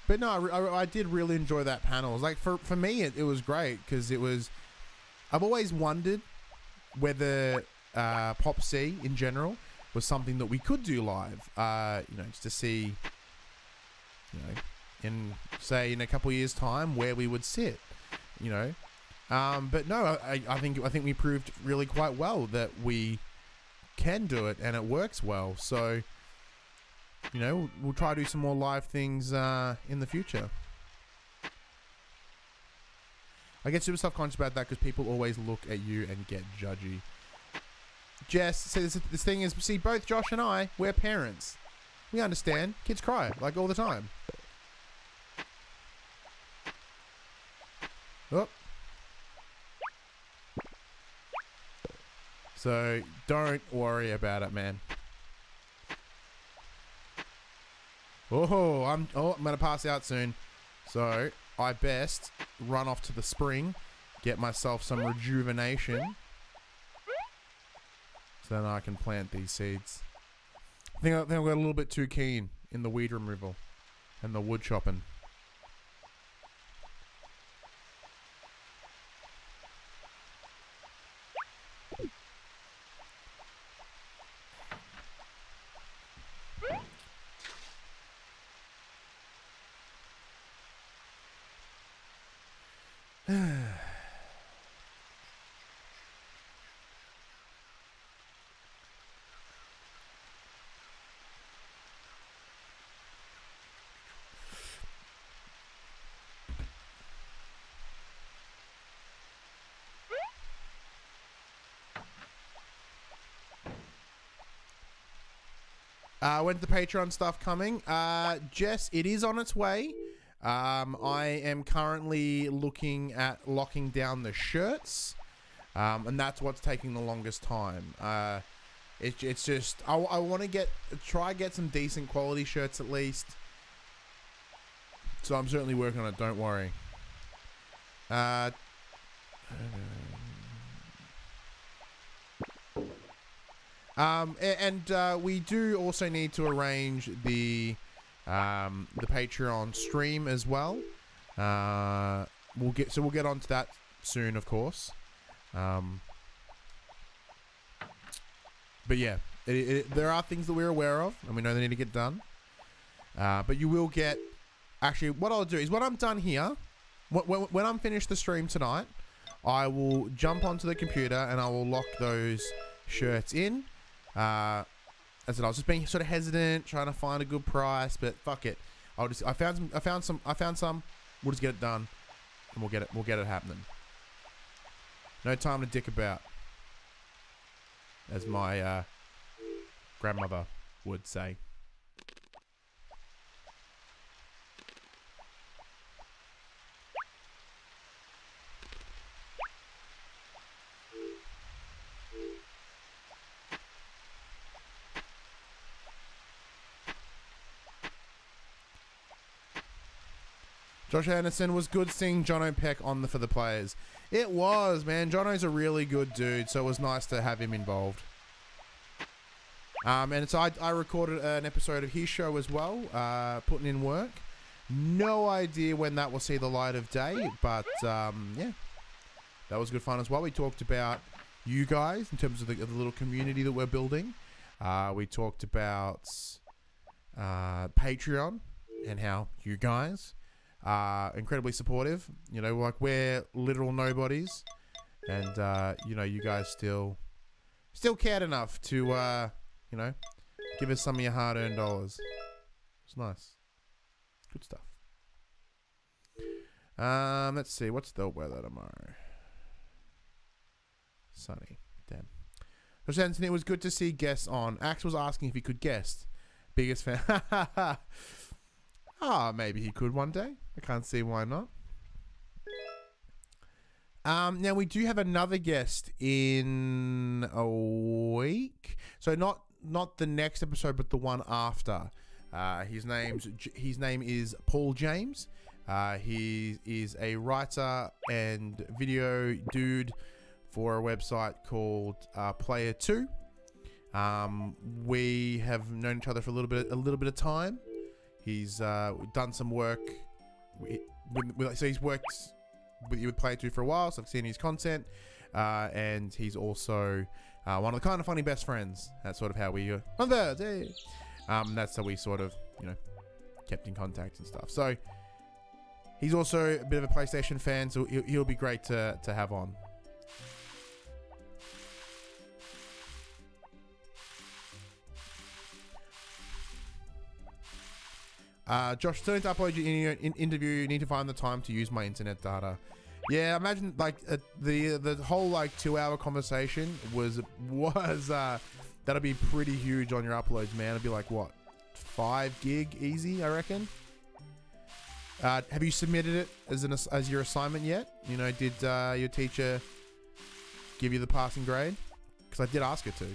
But no, I did really enjoy that panel. It was like, for me, it was great because it was... I've always wondered whether PopC in general was something that we could do live, just to see, in a couple of years' time where we would sit, but no, I think we proved really quite well that we can do it and it works well. So, we'll try to do some more live things in the future. I get super self-conscious about that because people always look at you and get judgy. Jess says this thing is, see, both Josh and I, we're parents. We understand. Kids cry, like, all the time. Oh. So, don't worry about it, man. Oh, I'm going to pass out soon. So, I best run off to the spring, get myself some rejuvenation. Then I can plant these seeds. I think I got a little bit too keen in the weed removal and the wood chopping. When's the Patreon stuff coming? Jess, it is on its way. I am currently looking at locking down the shirts. And that's what's taking the longest time. It's just, I want to try get some decent quality shirts at least. So I'm certainly working on it, don't worry. We do also need to arrange the Patreon stream as well. We'll get onto that soon, of course. But yeah, there are things that we're aware of, and we know they need to get done. But you will get. Actually, what I'll do is when I'm done here, when I'm finished the stream tonight, I will jump onto the computer and I will lock those shirts in. As I said, I was just being sort of hesitant, trying to find a good price, but fuck it. I found some. We'll just get it done, and we'll get it happening. No time to dick about, as my grandmother would say. Josh Anderson, was good seeing Jono Peck on For the Players. It was, man. Jono's a really good dude, so it was nice to have him involved. And so I recorded an episode of his show as well, putting in work. No idea when that will see the light of day, but yeah, that was good fun as well. We talked about you guys in terms of the little community that we're building. We talked about Patreon and how you guys are incredibly supportive. You know, like, we're literal nobodies, and you know, you guys still cared enough to you know, give us some of your hard-earned dollars. It's nice. Good stuff. Let's see, what's the weather tomorrow? Sunny. Damn. Josh Anthony, it was good to see guests on. Axe was asking if he could guest. Biggest fan. Ah, maybe he could one day. I can't see why not. Now we do have another guest in a week. So not the next episode, but the one after. His name is Paul James. He is a writer and video dude for a website called Player 2. We have known each other for a little bit of time. He's done some work. So he's worked with Player 2 for a while, so I've seen his content. And he's also one of the kind of funny best friends. That's sort of how we that's how we sort of, you know, kept in contact and stuff. So he's also a bit of a PlayStation fan, so he'll be great to have on. Josh, still need to upload your interview. You need to find the time to use my internet data. Yeah, imagine like the whole like 2-hour conversation was that'll be pretty huge on your uploads, man. It'll be like what, 5 gig easy, I reckon. Have you submitted it as your assignment yet? You know, did your teacher give you the passing grade? Because I did ask her to.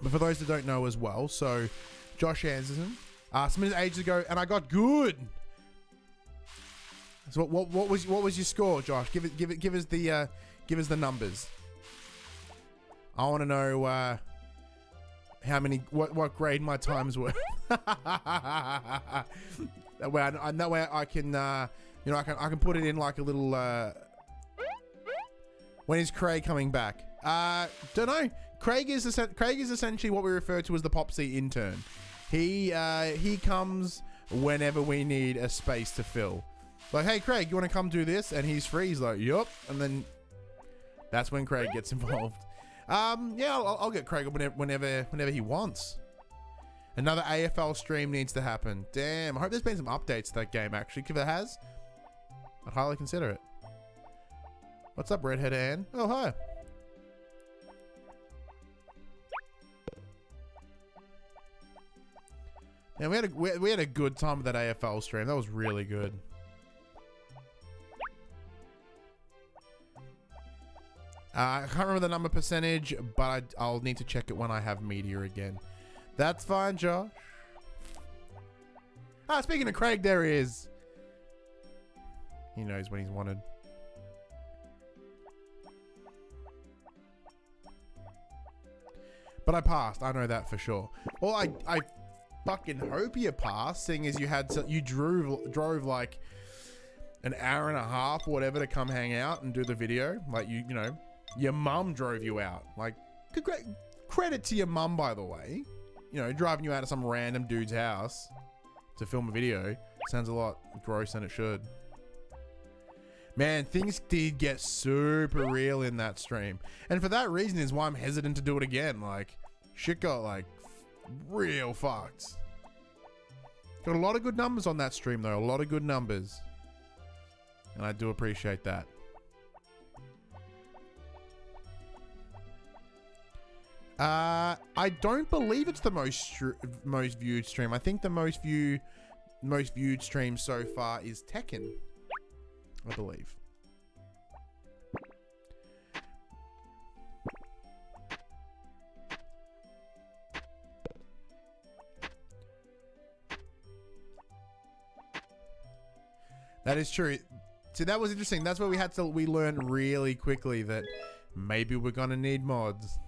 But for those that don't know as well, so Josh Anderson submitted ages ago, and I got good. So what was your score, Josh? Give us the numbers. I want to know how many what grade my times were. That way I can you know, I can put it in like a little. When is Craig coming back? Don't know. Craig is essentially what we refer to as the PopC intern. He comes whenever we need a space to fill. Like, hey, Craig, you want to come do this? And he's free. He's like, yup. And then that's when Craig gets involved. Yeah, I'll get Craig whenever he wants. Another AFL stream needs to happen. Damn, I hope there's been some updates to that game, actually. If it has, I'd highly consider it. What's up, Redhead Ann? Oh, hi. Yeah, we had a good time with that AFL stream. That was really good. I can't remember the number percentage, but I'll need to check it when I have media again. That's fine, Josh. Ah, speaking of Craig, there he is. He knows when he's wanted. But I passed. I know that for sure. Well, I fucking hope you passed, seeing as you drove like an hour and a half or whatever to come hang out and do the video. Like you know, your mum drove you out. Like, credit to your mum, by the way. You know, driving you out of some random dude's house to film a video sounds a lot gross than it should. Man, things did get super real in that stream. And for that reason is why I'm hesitant to do it again. Like, shit got like real fucked. Got a lot of good numbers on that stream though. A lot of good numbers. And I do appreciate that. I don't believe it's the most viewed stream. I think the most viewed stream so far is Tekken, I believe. That is true. See, that was interesting. That's where we learned really quickly that maybe we're gonna need mods.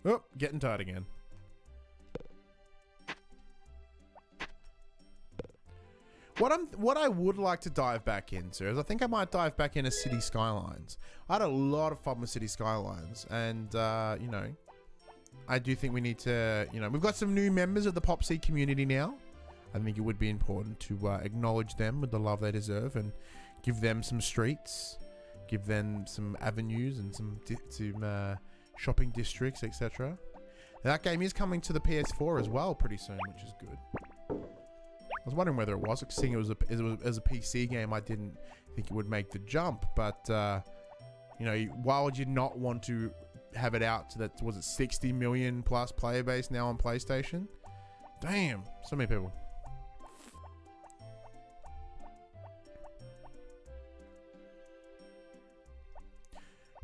Oh, getting tired again. What I would like to dive back into is I think I might dive back into City Skylines. I had a lot of fun with City Skylines, and you know, I do think we need to, you know, we've got some new members of the PopC community now. I think it would be important to acknowledge them with the love they deserve and give them some streets, give them some avenues and some shopping districts, etc. That game is coming to the PS4 as well pretty soon, which is good. I was wondering whether it was, seeing it was a PC game, I didn't think it would make the jump, but you know, why would you not want to have it out to that, was it 60 million plus player base now on PlayStation? Damn, so many people.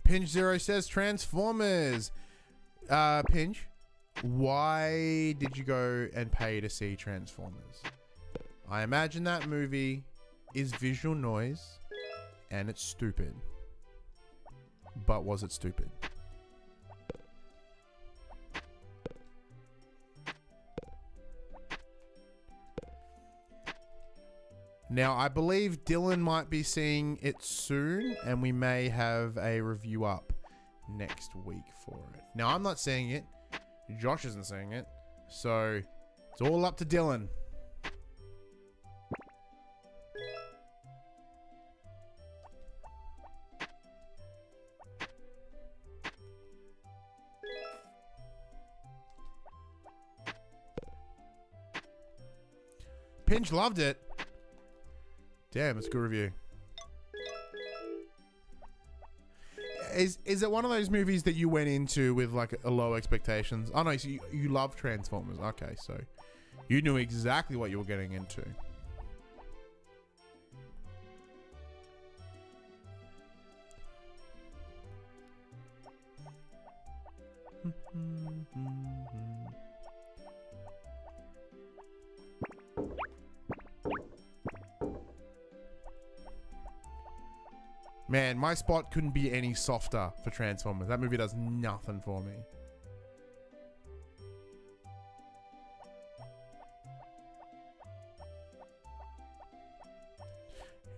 Pinch Zero says Transformers. Pinch, why did you go and pay to see Transformers? I imagine that movie is visual noise and it's stupid. But was it stupid? Now, I believe Dylan might be seeing it soon, and we may have a review up next week for it. Now, I'm not seeing it. Josh isn't seeing it. So, it's all up to Dylan. Pinch loved it. Damn, it's a good review. Is it one of those movies that you went into with like a low expectations? Oh no, so you love Transformers. Okay, so you knew exactly what you were getting into. Man, my spot couldn't be any softer for Transformers. That movie does nothing for me.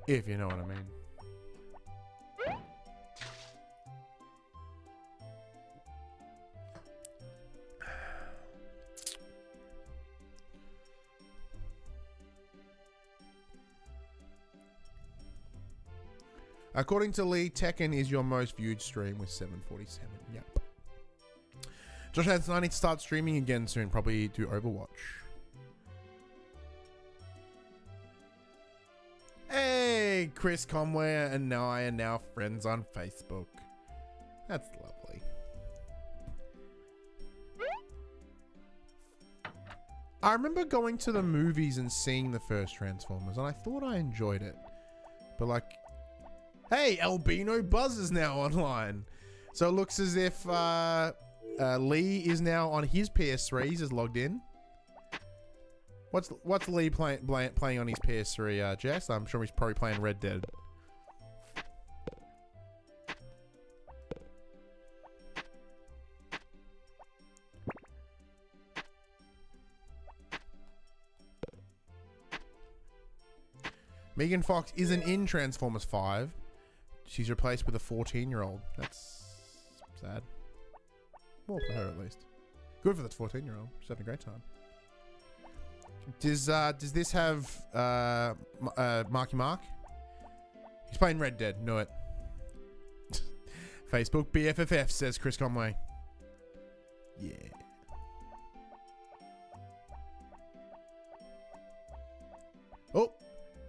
If you know what I mean. According to Lee, Tekken is your most viewed stream with 747. Yep. Josh says I need to start streaming again soon. Probably do Overwatch. Hey, Chris Conway and I are now friends on Facebook. That's lovely. I remember going to the movies and seeing the first Transformers, and I thought I enjoyed it. But like, hey, Albino Buzz is now online. So it looks as if Lee is now on his PS3. He's just logged in. What's Lee playing on his PS3, Jess? I'm sure he's probably playing Red Dead. Megan Fox isn't in Transformers 5. She's replaced with a 14-year-old. That's sad. Well, for her at least. Good for the 14-year-old. She's having a great time. Does this have Marky Mark? He's playing Red Dead. Knew it. Facebook BFFF says Chris Conway. Yeah.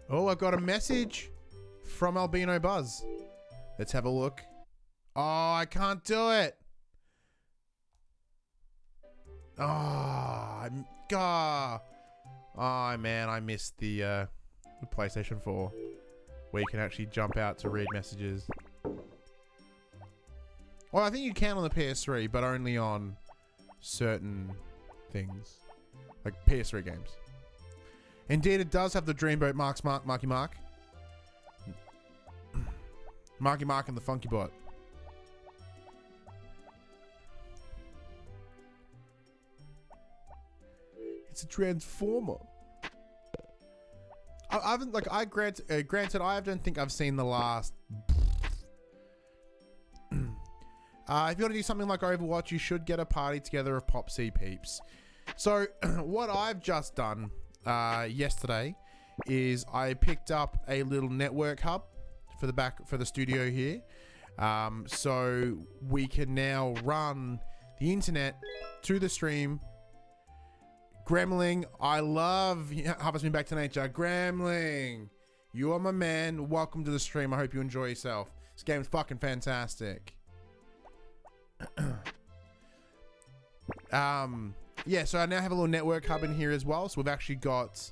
Oh, I've got a message from Albino Buzz. Let's have a look. Oh, I can't do it. Oh, oh man, I missed the PlayStation 4, where you can actually jump out to read messages. Well, I think you can on the PS3, but only on certain things, like PS3 games. Indeed, it does have the Dreamboat Marky Mark. Marky Mark and the Funky Bot. It's a Transformer. I haven't, like, granted, I don't think I've seen the last. If you want to do something like Overwatch, you should get a party together of PopC peeps. So, what I've just done yesterday is I picked up a little network hub for the studio here, so we can now run the internet to the stream. Gremling, I love Harvest Me Back to Nature. Gremling, you are my man. Welcome to the stream. I hope you enjoy yourself. This game's fucking fantastic. Yeah, so I now have a little network hub in here as well. So we've actually got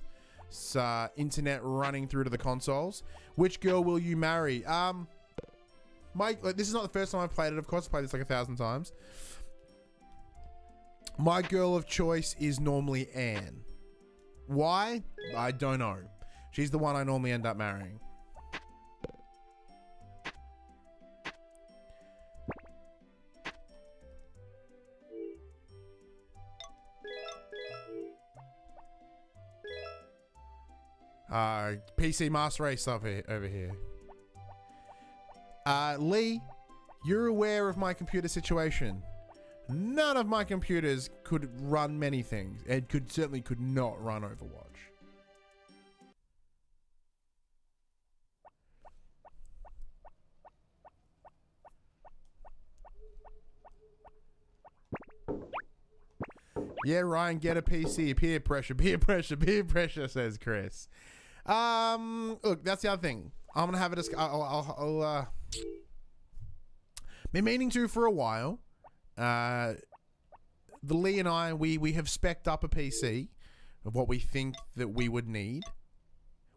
internet running through to the consoles. Which girl will you marry? Mike, this is not the first time I've played it. Of course, I've played this like 1,000 times. My girl of choice is normally Anne. Why? I don't know. She's the one I normally end up marrying. PC Master Race over here. Lee, you're aware of my computer situation. None of my computers could run many things. It certainly could not run Overwatch. Yeah, Ryan, get a PC. Peer pressure, peer pressure, peer pressure, says Chris. Look, that's the other thing. I'm gonna have a I'll been meaning to for a while. The Lee and I, we have spec'd up a PC of what we think that we would need.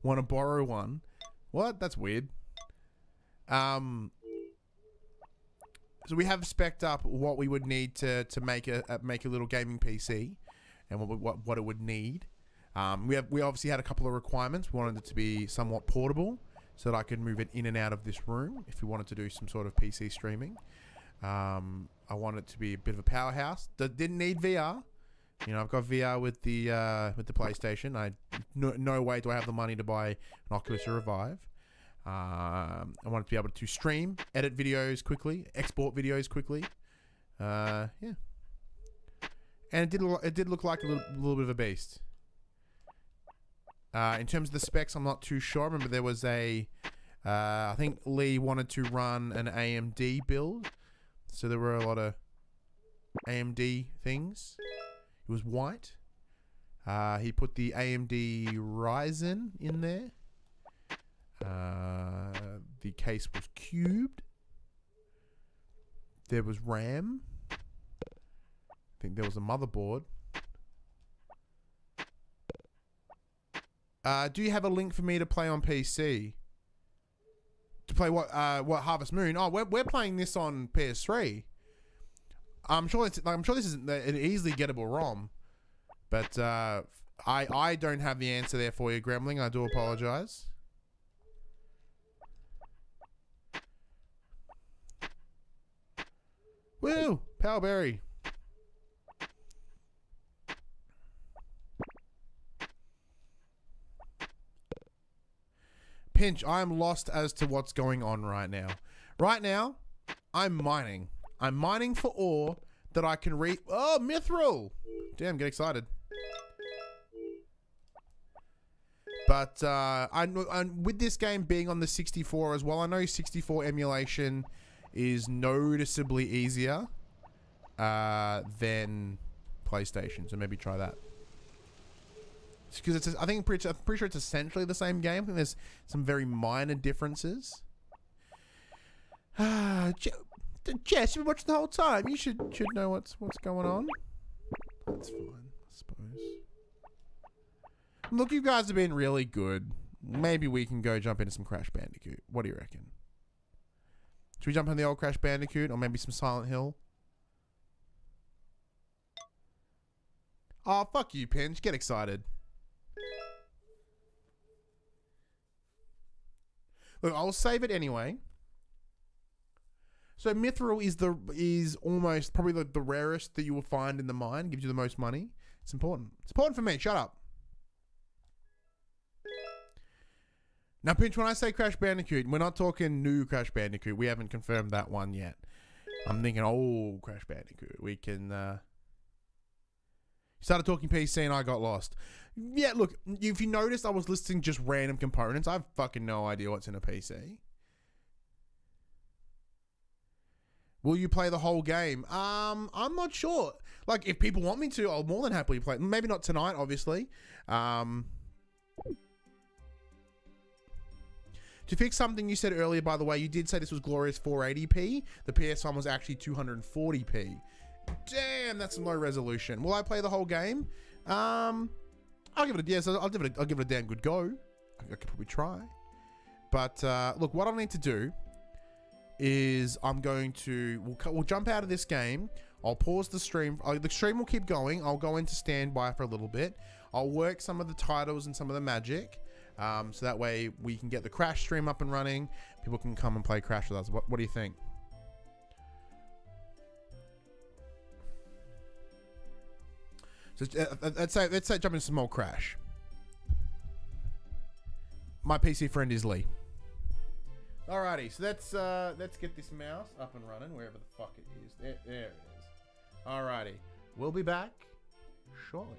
Want to borrow one? What? That's weird. So we have spec'd up what we would need to make a little gaming PC, and what it would need. We obviously had a couple of requirements. We wanted it to be somewhat portable, so that I could move it in and out of this room if we wanted to do some sort of PC streaming. I want it to be a bit of a powerhouse. That didn't need VR. You know, I've got VR with the PlayStation. No way do I have the money to buy an Oculus or a Vive. I want it to be able to stream, edit videos quickly, export videos quickly. Yeah. And it did look like a little bit of a beast. In terms of the specs, I'm not too sure. I remember there was a I think Lee wanted to run an AMD build, so there were a lot of AMD things. It was white. He put the AMD Ryzen in there. The case was cubed. There was RAM. I think there was a motherboard. Do you have a link for me to play on PC? To play what Harvest Moon? Oh, we're playing this on PS3. I'm sure this is an easily gettable ROM, but I don't have the answer there for you, Gremling. I do apologize. Woo! Powberry. Pinch, I am lost as to what's going on right now. Right now, I'm mining. I'm mining for ore that I can read. Oh, Mithril! Damn, get excited. But with this game being on the 64 as well, I know 64 emulation is noticeably easier than PlayStation, so maybe try that. Because I'm pretty sure it's essentially the same game. I think there's some very minor differences. Jess, you've been watching the whole time. You should know what's going on. That's fine, I suppose. Look, you guys have been really good. Maybe we can go jump into some Crash Bandicoot. What do you reckon? Should we jump on the old Crash Bandicoot or maybe some Silent Hill? Oh, fuck you, Pinch. Get excited. Look, I'll save it anyway. So Mithril is almost probably the rarest that you will find in the mine. Gives you the most money. It's important. It's important for me. Shut up. Now, Pinch, when I say Crash Bandicoot, we're not talking new Crash Bandicoot. We haven't confirmed that one yet. I'm thinking old Crash Bandicoot. We can... Started talking PC and I got lost. Yeah, look, if you noticed, I was listing just random components. I have fucking no idea what's in a PC. Will you play the whole game? I'm not sure. Like, if people want me to, I'll more than happily play. Maybe not tonight, obviously. To fix something you said earlier, by the way, you did say this was glorious 480p. The PSOne was actually 240p. Damn, that's some low resolution. Will I play the whole game? I'll give it a yes. I'll give it a damn good go. I could probably try. But look, what I'll need to do is we'll jump out of this game. I'll pause the stream. The stream will keep going. I'll go into standby for a little bit. I'll work some of the titles and some of the magic. So that way we can get the Crash stream up and running. People can come and play Crash with us. What do you think? So let's say jump into some more Crash. My PC friend is Lee. Alrighty, so let's get this mouse up and running wherever the fuck it is. There it is. Alrighty, we'll be back shortly.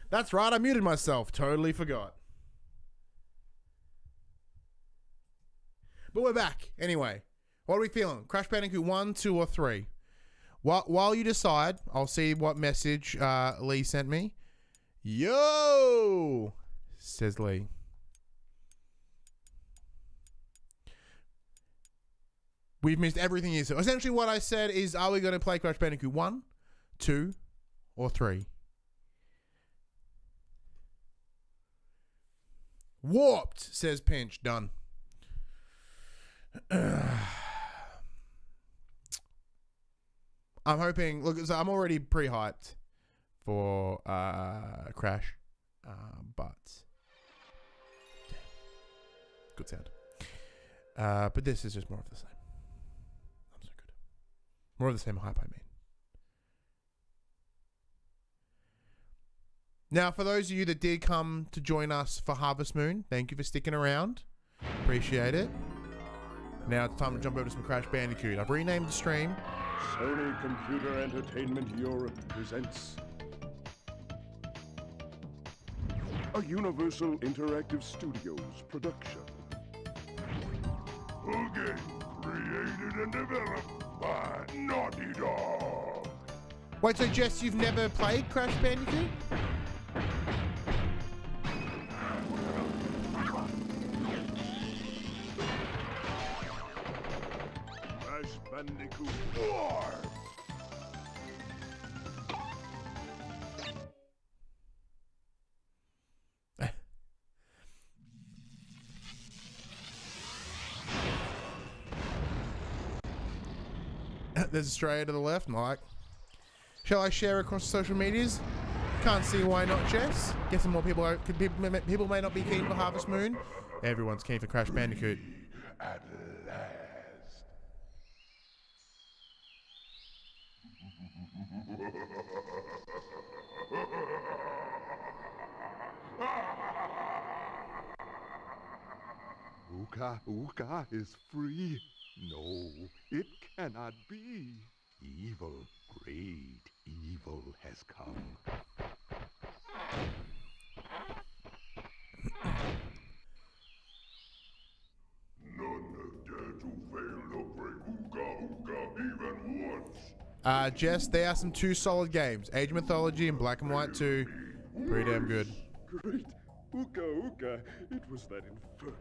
That's right, I muted myself. Totally forgot. But we're back. Anyway, what are we feeling? Crash Bandicoot 1, 2, or 3? While you decide, I'll see what message Lee sent me. Yo! Says Lee. We've missed everything here. So essentially what I said is, are we going to play Crash Bandicoot 1, 2, or 3? Warped, says Pinch. Done. I'm hoping. Look, so I'm already pre-hyped for Crash, but good sound. But this is just more of the same. Not so good. More of the same hype, I mean. Now, for those of you that did come to join us for Harvest Moon, thank you for sticking around. Appreciate it. Now it's time to jump over to some Crash Bandicoot. I've renamed the stream. Sony Computer Entertainment Europe presents a Universal Interactive Studios production. A game created and developed by Naughty Dog. Wait, so Jess, you've never played Crash Bandicoot? Crash Bandicoot Warped. There's Australia to the left, Mike. Shall I share across social medias? Can't see why not, Jess. Guessing more people are, people may not be keen for Harvest Moon. Everyone's keen for Crash Bandicoot. At last. Uka Uka is free. No, it cannot be. Evil, great evil has come. None dare to fail to break Uka Uka even once. Jess, they are some two solid games. Age of Mythology and Black and White 2. Pretty damn good. Great Uka Uka, it was that infernal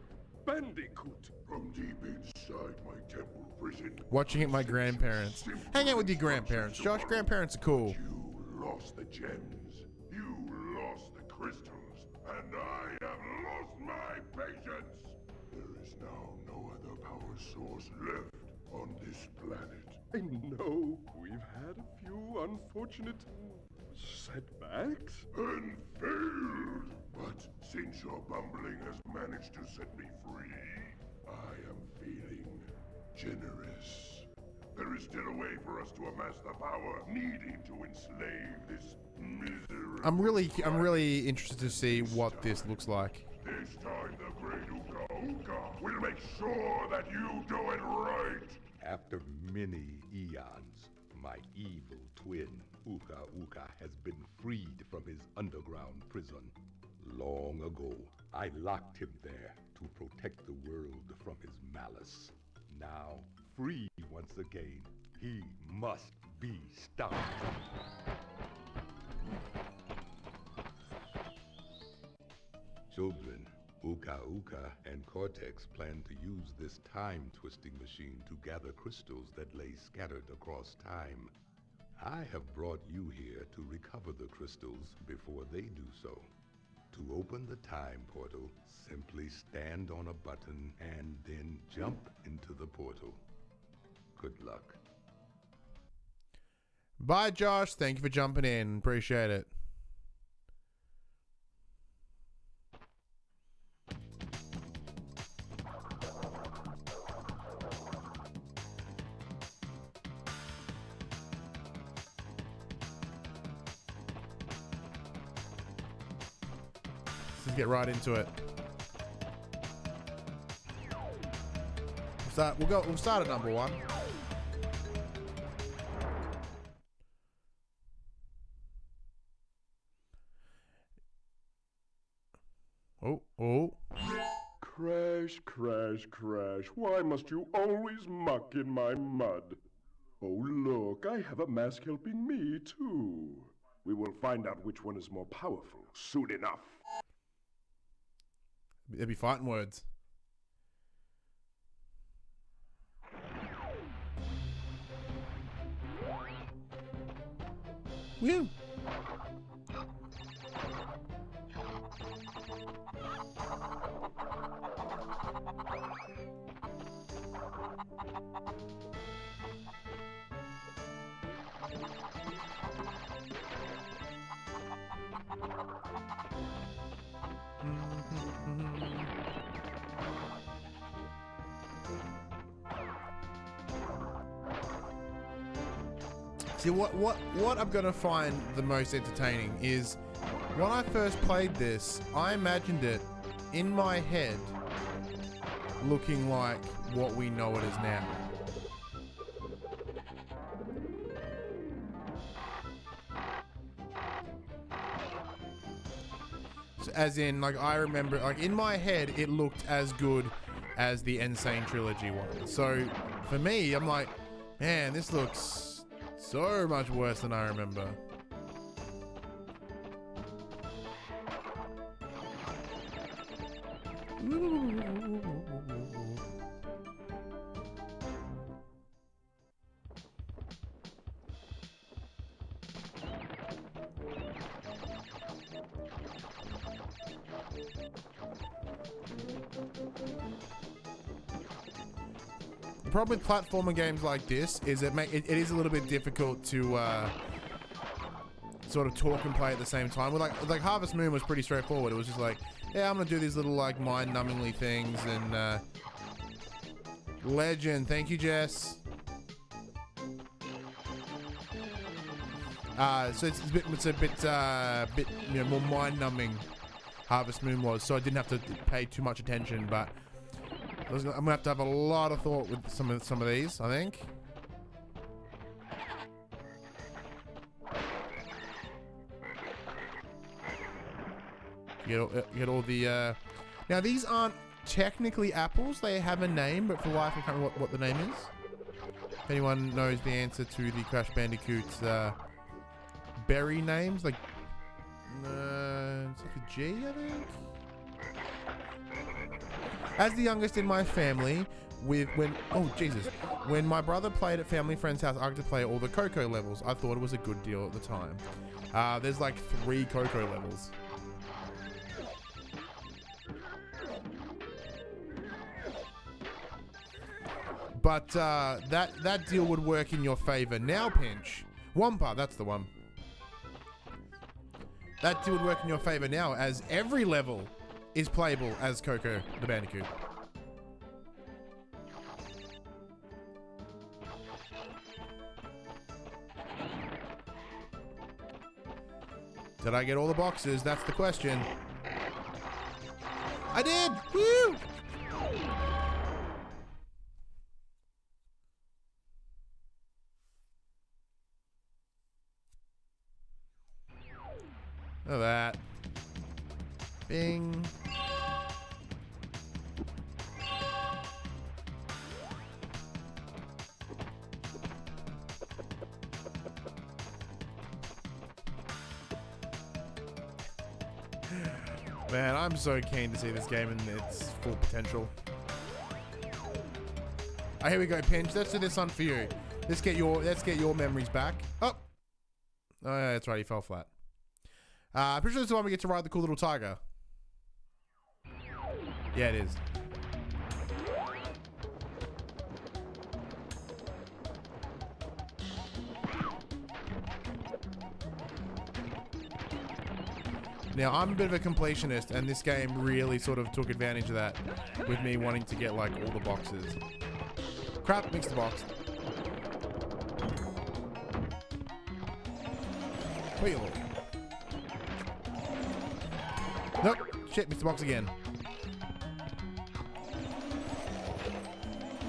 Bandicoot from deep inside my temple prison. Watching it with my grandparents. Hang out with your grandparents, Josh. Grandparents are cool. You lost the gems, you lost the crystals, and I have lost my patience. There is now no other power source left on this planet. I know we've had a few unfortunate setbacks and failed. But since your bumbling has managed to set me free, I am feeling generous. There is still a way for us to amass the power needed to enslave this miserable... I'm really interested to see what this looks like. This time the great Uka Uka will make sure that you do it right. After many eons, my evil twin, Uka Uka, has been freed from his underground prison. Long ago, I locked him there to protect the world from his malice. Now, free once again, he must be stopped. Children, Uka Uka and Cortex plan to use this time-twisting machine to gather crystals that lay scattered across time. I have brought you here to recover the crystals before they do so. To open the time portal, simply stand on a button and then jump into the portal. Good luck. Bye, Josh. Thank you for jumping in. Appreciate it. Let's get right into it. We'll start at number 1. Crash, crash, crash. Why must you always muck in my mud? Oh, look, I have a mask helping me, too. We will find out which one is more powerful soon enough. There'd be fighting words. Woo! See, what I'm gonna find the most entertaining is when I first played this, I imagined it in my head looking like what we know it as now. So, as in, like, I remember, like, in my head, it looked as good as the N.Sane Trilogy one. So, for me, I'm like, man, this looks so much worse than I remember. The problem with platformer games like this is it is a little bit difficult to sort of talk and play at the same time. With like Harvest Moon was pretty straightforward. It was just like, yeah, I'm gonna do these little like mind-numbingly things and Legend, thank you, Jess. So it's a bit you know, more mind-numbing. Harvest Moon was, so I didn't have to pay too much attention, but I'm gonna have a lot of thought with some of these, I think. Get all the. Now these aren't technically apples; they have a name, but for life I can't remember what the name is. If anyone knows the answer to the Crash Bandicoot berry names, like it's like a G, I think. As the youngest in my family, when my brother played at family friend's house, I got to play all the Coco levels. I thought it was a good deal at the time. There's like 3 Coco levels. But that deal would work in your favor now, Pinch. Wampa, that's the one. That deal would work in your favor now, as every level is playable as Coco the Bandicoot. Did I get all the boxes? That's the question. I did! Woo! Look at that. Bing. Man, I'm so keen to see this game in its full potential. Oh, here we go, Pinch. Let's do this one for you. Let's get your memories back. Oh, yeah, that's right. He fell flat. Pretty sure this is the one we get to ride the cool little tiger. Yeah, it is. Now, I'm a bit of a completionist, and this game really sort of took advantage of that with me wanting to get, like, all the boxes. Crap, mixed the box. Wait a little. Nope. Shit, missed the box again.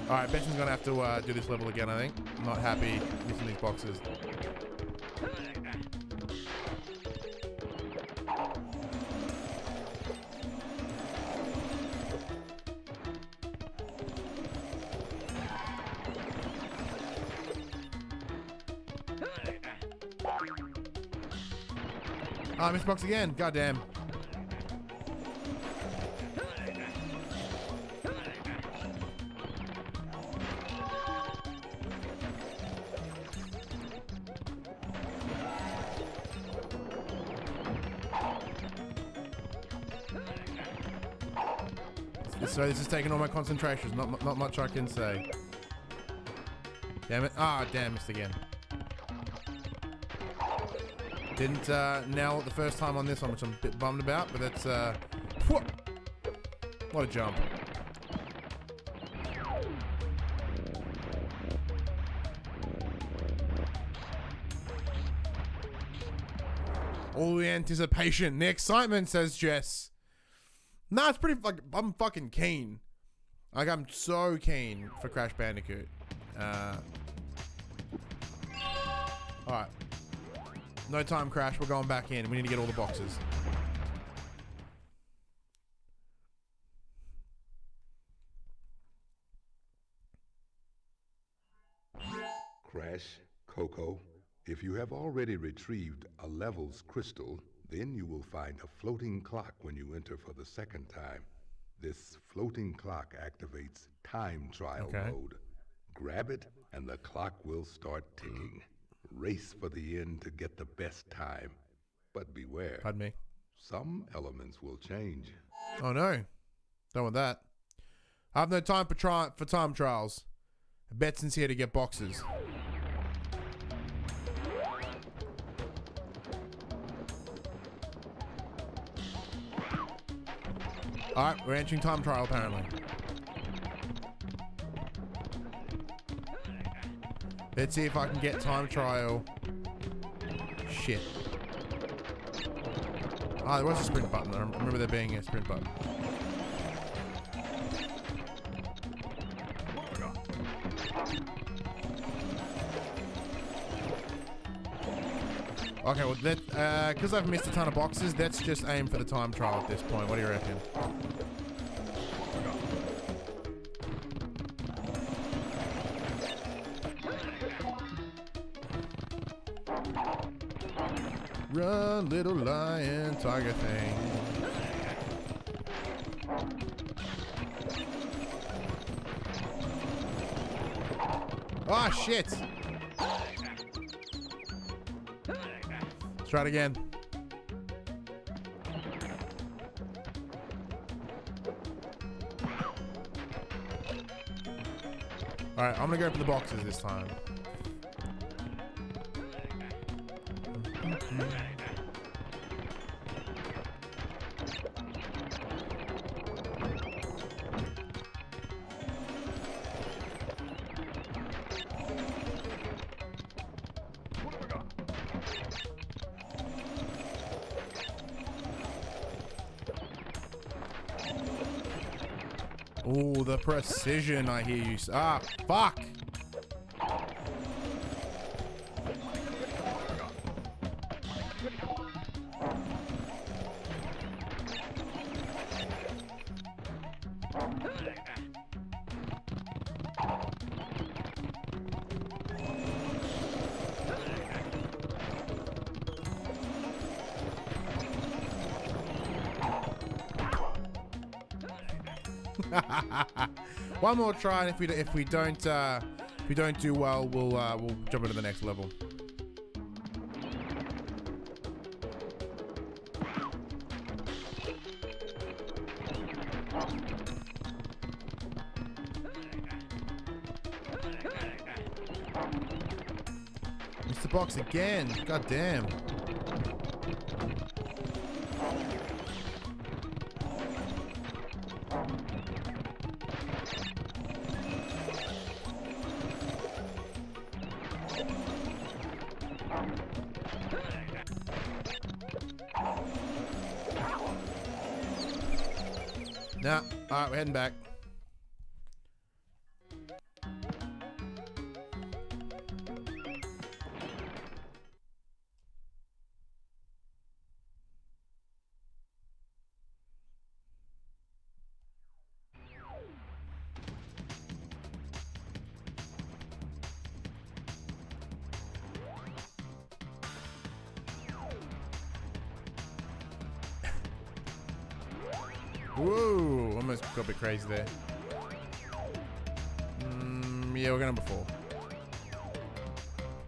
Alright, Benson's gonna have to do this level again, I think. I'm not happy missing these boxes. Oh, I missed box again. Goddamn. So this is taking all my concentration. Not much I can say. Damn it. Ah, damn, missed again. Didn't nail it the first time on this one, which I'm a bit bummed about, but that's what a jump. All the anticipation, the excitement, says Jess. Nah, it's pretty, like, I'm fucking keen. Like, I'm so keen for Crash Bandicoot. Alright. No time, Crash. We're going back in. We need to get all the boxes. Crash, Coco, if you have already retrieved a levels crystal, then you will find a floating clock when you enter for the second time. This floating clock activates time trial mode. Grab it and the clock will start ticking. Race for the end to get the best time. But beware. Pardon me. Some elements will change. Oh no. Don't want that. I have no time for time trials. Betson's here to get boxes. Alright, we're entering time trial apparently. Let's see if I can get time trial. Shit. Ah, there was a sprint button. I remember there being a sprint button. Okay, well, that because I've missed a ton of boxes, let's just aim for the time trial at this point. What do you reckon? Run, little lion, tiger thing. Oh, shit. Let's try it again. Alright, I'm gonna go for the boxes this time. Oh, the precision I hear you. Ah, fuck. One more try, and if we don't do well, we'll jump into the next level. Missed the box again. God damn. Nah, alright, we're heading back. Whoa, almost got a bit crazy there. Yeah, we're going number 4.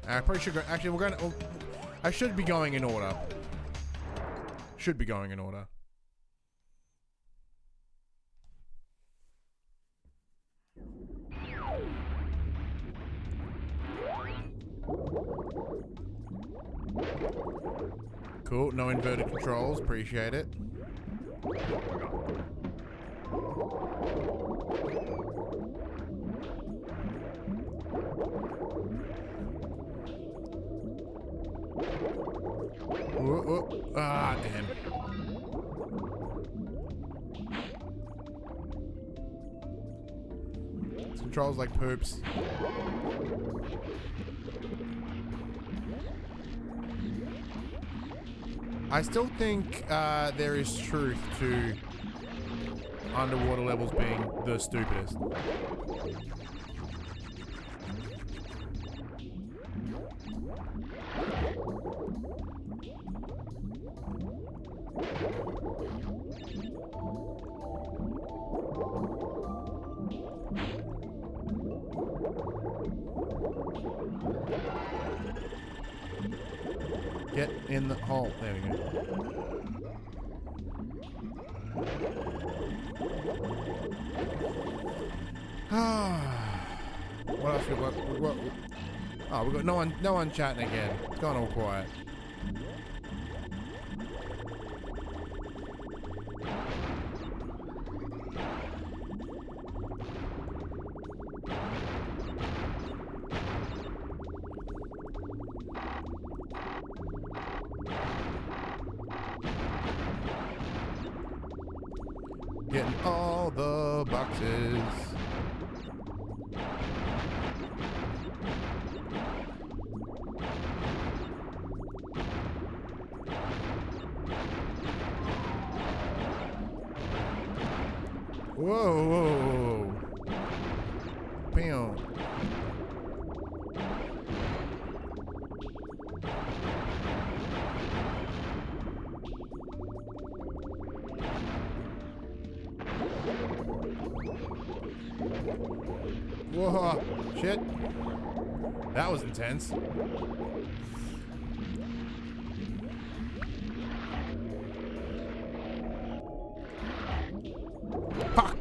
I probably should go. Actually, we're going to. I should be going in order. Should be going in order. Cool. No inverted controls. Appreciate it. Whoa, whoa. Ah, damn. This controls like poops. I still think there is truth to underwater levels being the stupidest. Get in the hole. There we go. What else we got? Oh, we got no one chatting again. It's gone all quiet. Getting all the boxes. Whoa, whoa, whoa. Bam. Whoa, shit. That was intense. Fuck.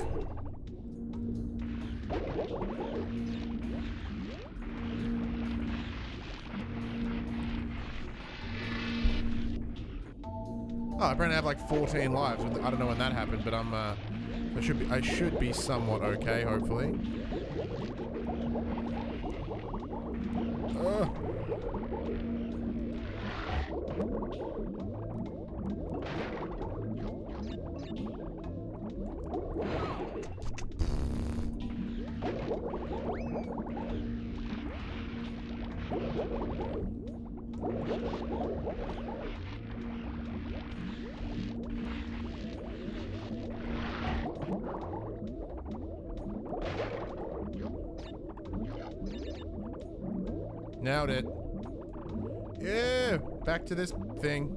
Oh, apparently I have like 14 lives. I don't know when that happened, but I should be somewhat okay, hopefully. Nailed it. Yeah, back to this thing.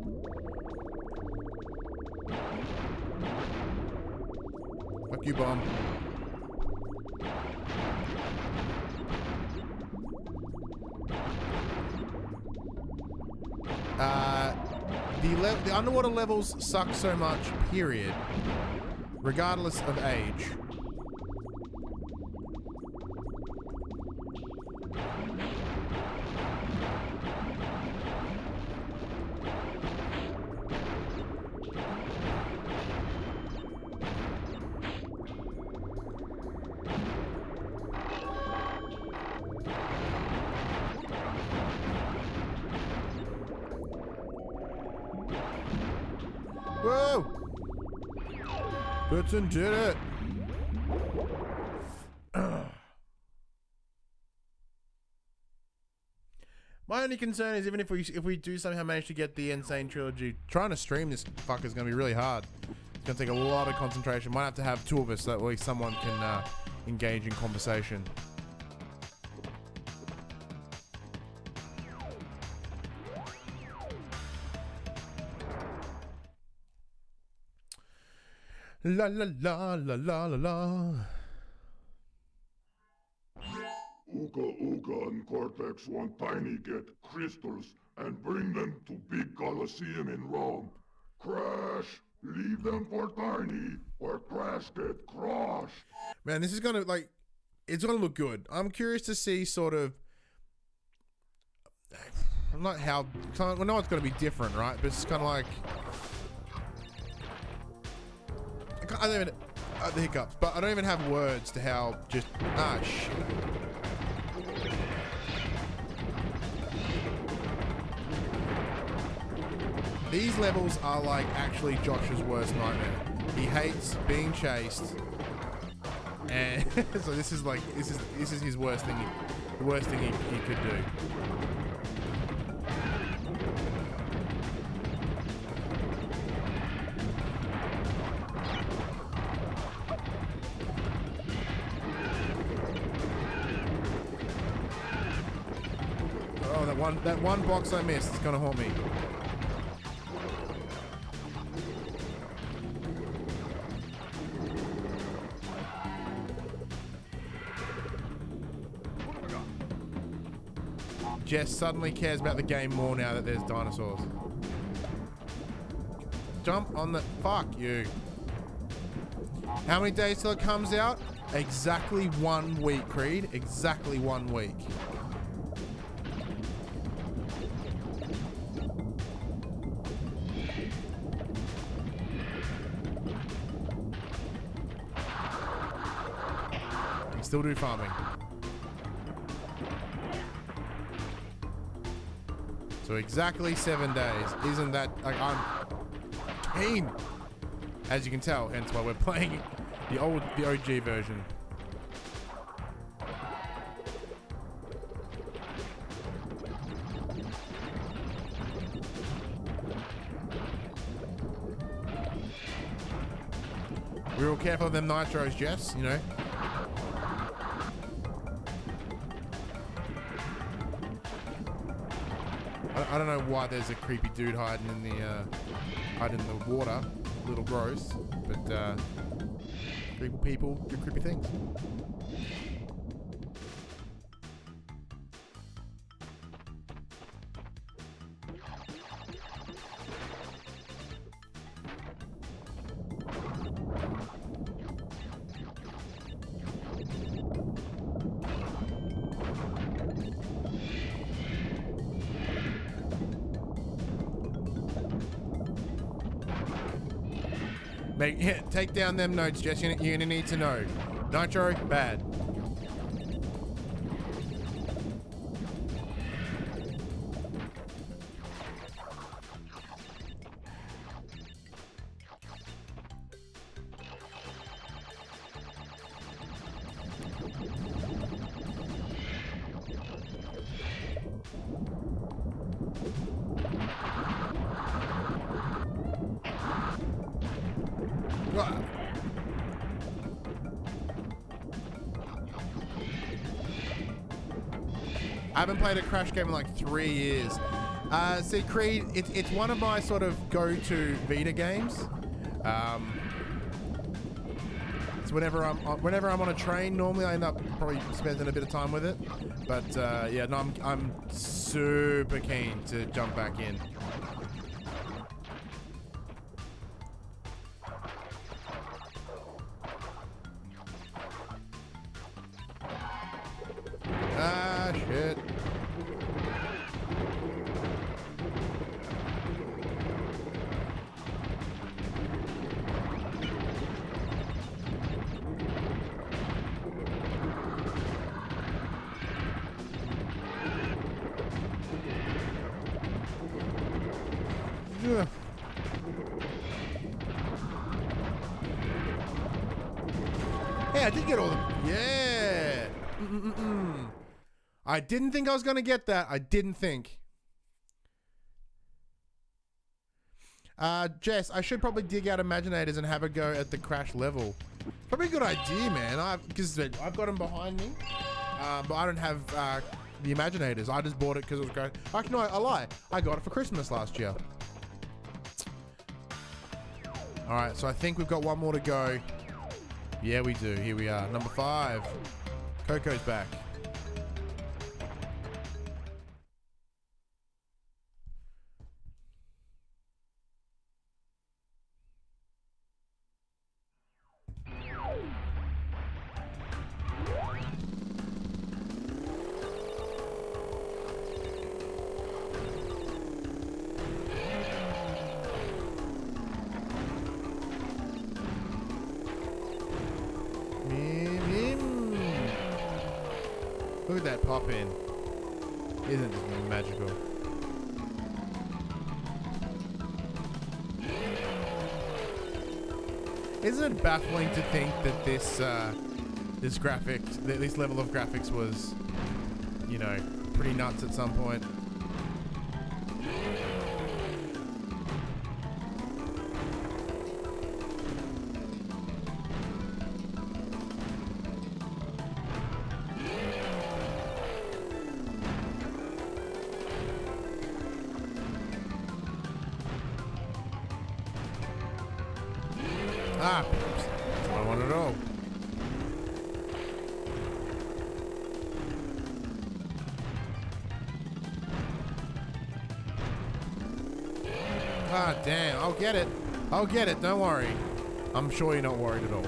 Fuck you, bomb. The underwater levels suck so much, period. Regardless of age. Whoa! Bitson did it! My only concern is even if we do somehow manage to get the N.Sane Trilogy, trying to stream this fucker is going to be really hard. It's going to take a lot of concentration. Might have to have 2 of us so that at least someone can engage in conversation. La la la la la la la. Uka Uka and Cortex want Tiny get crystals and bring them to Big Colosseum in Rome. Crash, leave them for Tiny or Crash get crushed. Man, this is gonna it's gonna look good. I'm curious to see sort of, not how, I know it's gonna be different, right? But it's kind of like, I don't even, the hiccups, but I don't even have words to how just, shit. These levels are like actually Josh's worst nightmare. He hates being chased, and so this is his worst thing. The worst thing he could do. Oh, that one box I missed is gonna haunt me. Jess suddenly cares about the game more now that there's dinosaurs. Jump on the... Fuck you. How many days till it comes out? Exactly 1 week, Creed. Exactly 1 week. We still do farming. So exactly 7 days. Isn't that, like, I'm keen, as you can tell, hence why we're playing the OG version. Be real careful of them nitros, Jess, you know. I don't know why there's a creepy dude hiding in the water. A little gross, but creepy people do creepy things. Take down them notes, Jess. You're gonna need to know. Nitro, bad. I haven't played a Crash game in like 3 years. See, Creed, it's one of my sort of go-to Vita games. So whenever I'm on a train, normally I end up probably spending a bit of time with it. But yeah, no, I'm super keen to jump back in. Ah, shit. Yeah. Hey, I did get all the... Yeah! I didn't think I was going to get that. I didn't think. Jess, I should probably dig out Imaginators and have a go at the Crash level. Probably a good idea, man. Because I've got them behind me. But I don't have the Imaginators. I just bought it because it was great. Actually, no, I lie. I got it for Christmas last year. All right, so I think we've got one more to go. Yeah, we do. Here we are. Number 5. Coco's back. Look at that pop in. Isn't it magical? Isn't it baffling to think that this this level of graphics was, you know, pretty nuts at some point? Ah, that's what I want at all. Ah, damn. I'll get it. I'll get it. Don't worry. I'm sure you're not worried at all.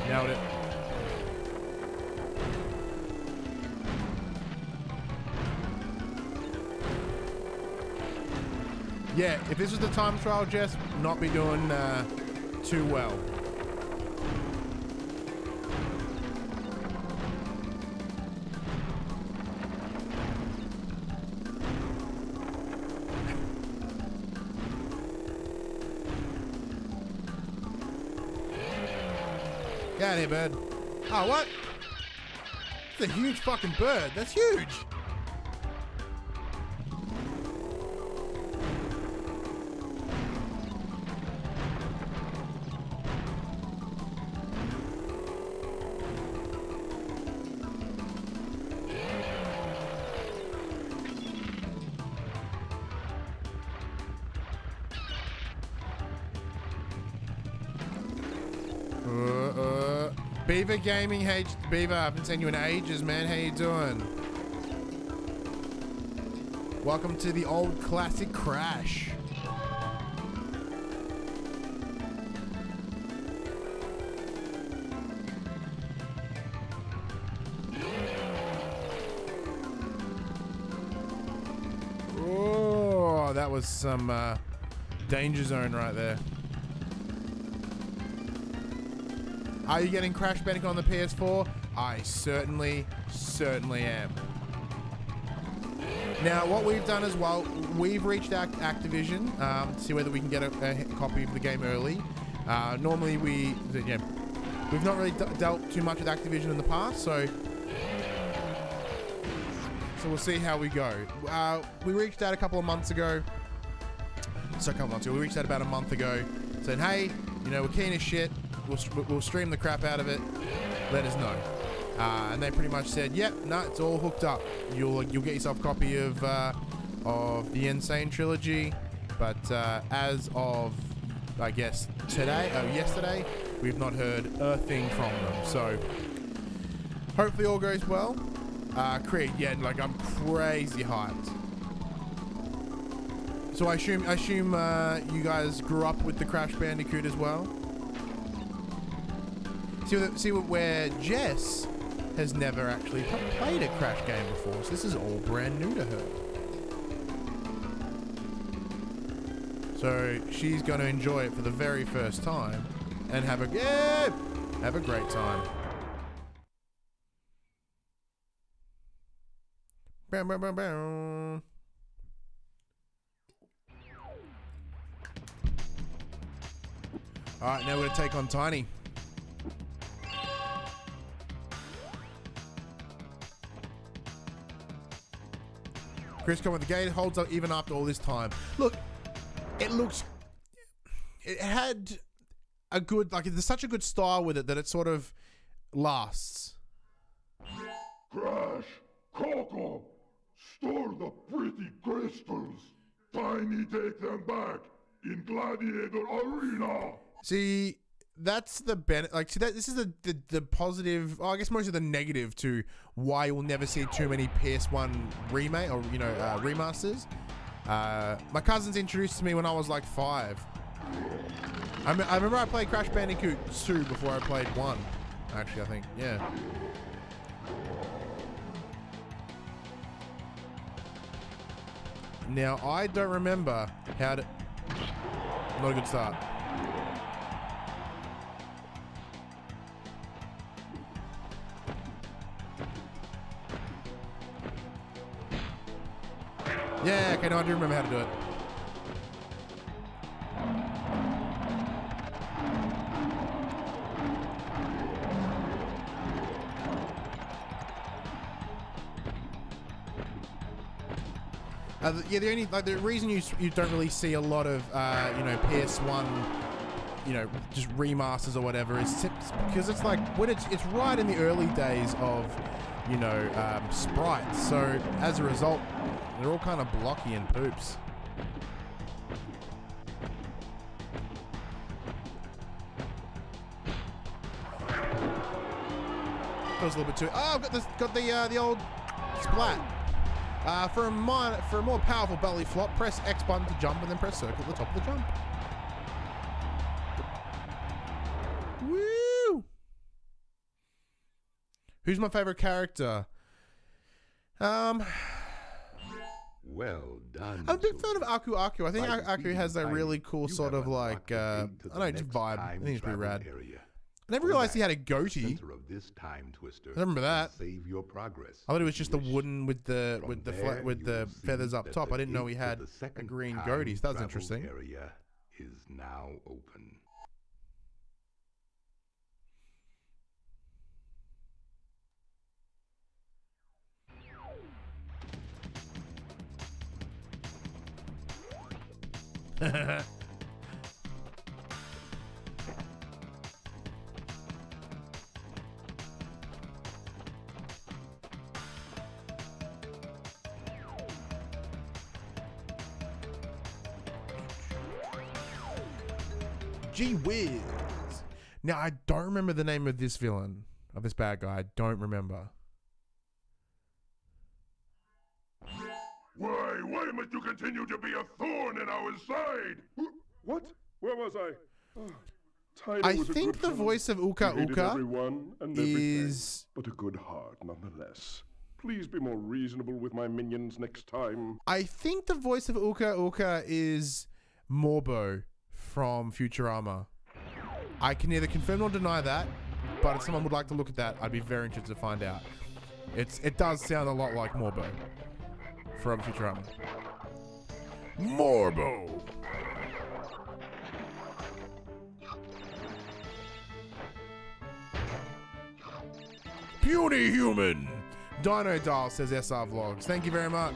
Nailed it. Yeah, if this was the time trial, Jess, not be doing too well. Get out of here, bird. Oh, what? It's a huge fucking bird. That's huge. Beaver Gaming, hey Beaver, I haven't seen you in ages, man. How you doing? Welcome to the old classic Crash. Oh, that was some danger zone right there. Are you getting Crash Bandicoot on the PS4? I certainly am. Now, what we've done as well, we've reached out to Activision to see whether we can get a copy of the game early. Normally, we've not really dealt too much with Activision in the past, so we'll see how we go. We reached out a couple of months ago. We reached out about a month ago, saying, hey, you know, we're keen as shit. We'll stream the crap out of it. Let us know. And they pretty much said, "Yep, no, it's all hooked up. You'll get yourself a copy of the N.Sane Trilogy." But as of, I guess yesterday, we've not heard a thing from them. So hopefully all goes well. Creed, yeah, like I'm crazy hyped. So I assume you guys grew up with the Crash Bandicoot as well. See where Jess has never actually played a Crash game before, so this is all brand new to her. So she's going to enjoy it for the very first time and have a great time. Bow, bow, bow, bow. All right, now we're going to take on Tiny. Chris, come with the gate, holds up even after all this time. Look, it had a good, like, there's such a good style with it that it sort of lasts. Crash, Coco, Store the pretty crystals. Tiny, take them back in Gladiator Arena. See, that's the benefit. Like, see, this is the positive. Oh, I guess mostly the negative to why you'll never see too many PS1 remake or remasters. My cousins introduced to me when I was like 5. I remember I played Crash Bandicoot 2 before I played 1. Actually, I think, yeah. Now, I don't remember how to... Not a good start. Yeah, okay, no, I do remember how to do it. Yeah, the reason you don't really see a lot of PS1, just remasters or whatever is because it's like when it's right in the early days of sprites. So as a result, they're all kind of blocky and poops. That was a little bit too. Oh, I've got the old splat. For a more powerful belly flop, press X button to jump and then press circle at the top of the jump. Woo! Who's my favorite character? Well done. I'm a big fan of Aku Aku. I think Aku has that really cool sort of like, I don't know, just vibe. I think it's pretty rad. I never realized he had a goatee. I remember that. Save your progress. I thought it was just the wooden with the feathers up top. I didn't know he had a green goatee. That was interesting. Area is now open. Gee whiz. Now, I don't remember the name of this villain, of this bad guy. I don't remember. Why must you continue to be a thorn in our side? What? Where was I? I think the voice of Uka Uka is... but a good heart nonetheless. Please be more reasonable with my minions next time. I think the voice of Uka Uka is Morbo from Futurama. I can neither confirm nor deny that, but if someone would like to look at that, I'd be very interested to find out. It does sound a lot like Morbo from Futurama. Morbo! Puny human! Dino Dial says SR Vlogs. Thank you very much.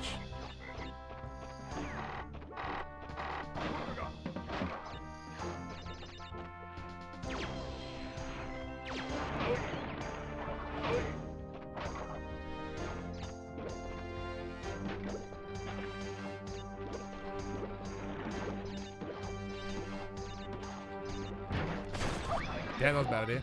Damn, that was a bad idea.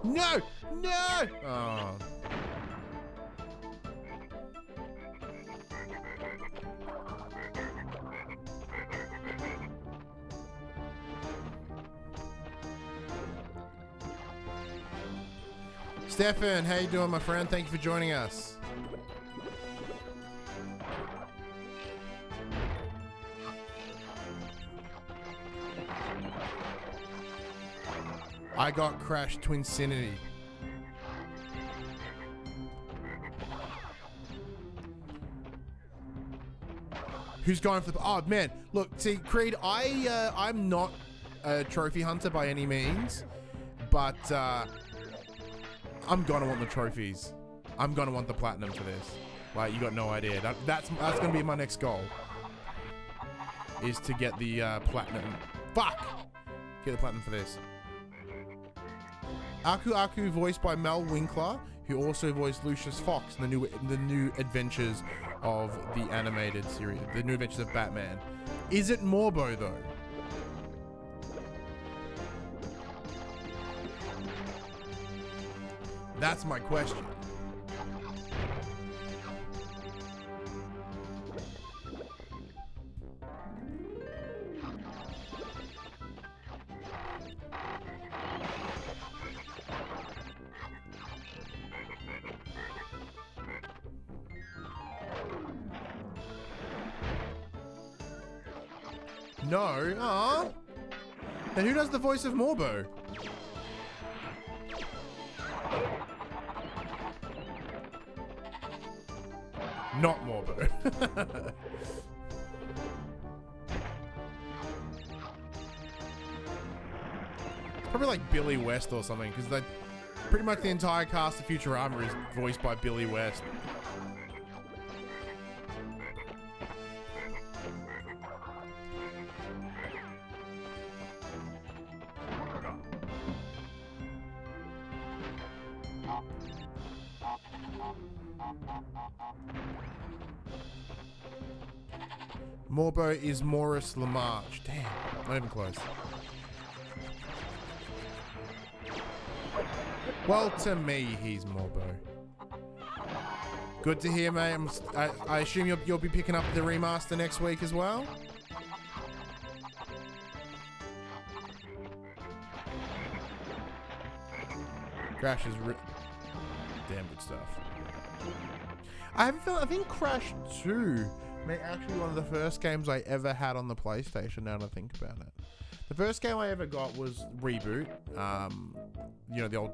No! No! Oh. Stefan, how you doing, my friend? Thank you for joining us. I got Crash Twinsinity. Who's going for the... Oh, man. Look, see, Creed, I'm not a trophy hunter by any means, but I'm gonna want the trophies. I'm gonna want the platinum for this. Like, you got no idea. That's gonna be my next goal. Is to get the platinum. Fuck! Get the platinum for this. Aku Aku, voiced by Mel Winkler, who also voiced Lucius Fox in the new adventures of the animated series, the new adventures of Batman. Is it Morbo though? That's my question. No. Aww. Then who does the voice of Morbo? Not Morbo. Probably like Billy West or something, because pretty much the entire cast of Futurama is voiced by Billy West. Morbo is Maurice LaMarche. Damn, not even close. Well, to me, he's Morbo. Good to hear, mate. I assume you'll be picking up the remaster next week as well? Crash is damn good stuff. I think Crash 2 may actually one of the first games I ever had on the PlayStation, now that I think about it. The first game I ever got was Reboot. You know, the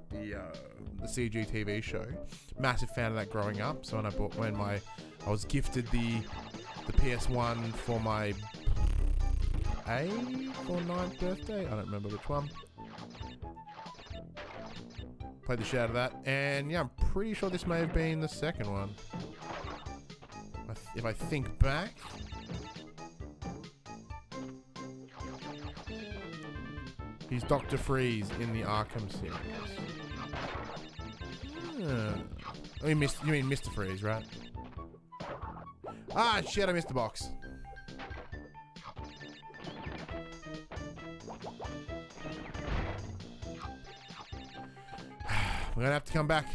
CG TV show. Massive fan of that growing up. So when I was gifted the PS1 for my 8th or 9th birthday. I don't remember which one. Played the shit out of that, and yeah, I'm pretty sure this may have been the second one. If I think back. He's Dr. Freeze in the Arkham series. Oh, you mean Mr. Freeze, right? Ah, shit, I missed the box. We're gonna have to come back.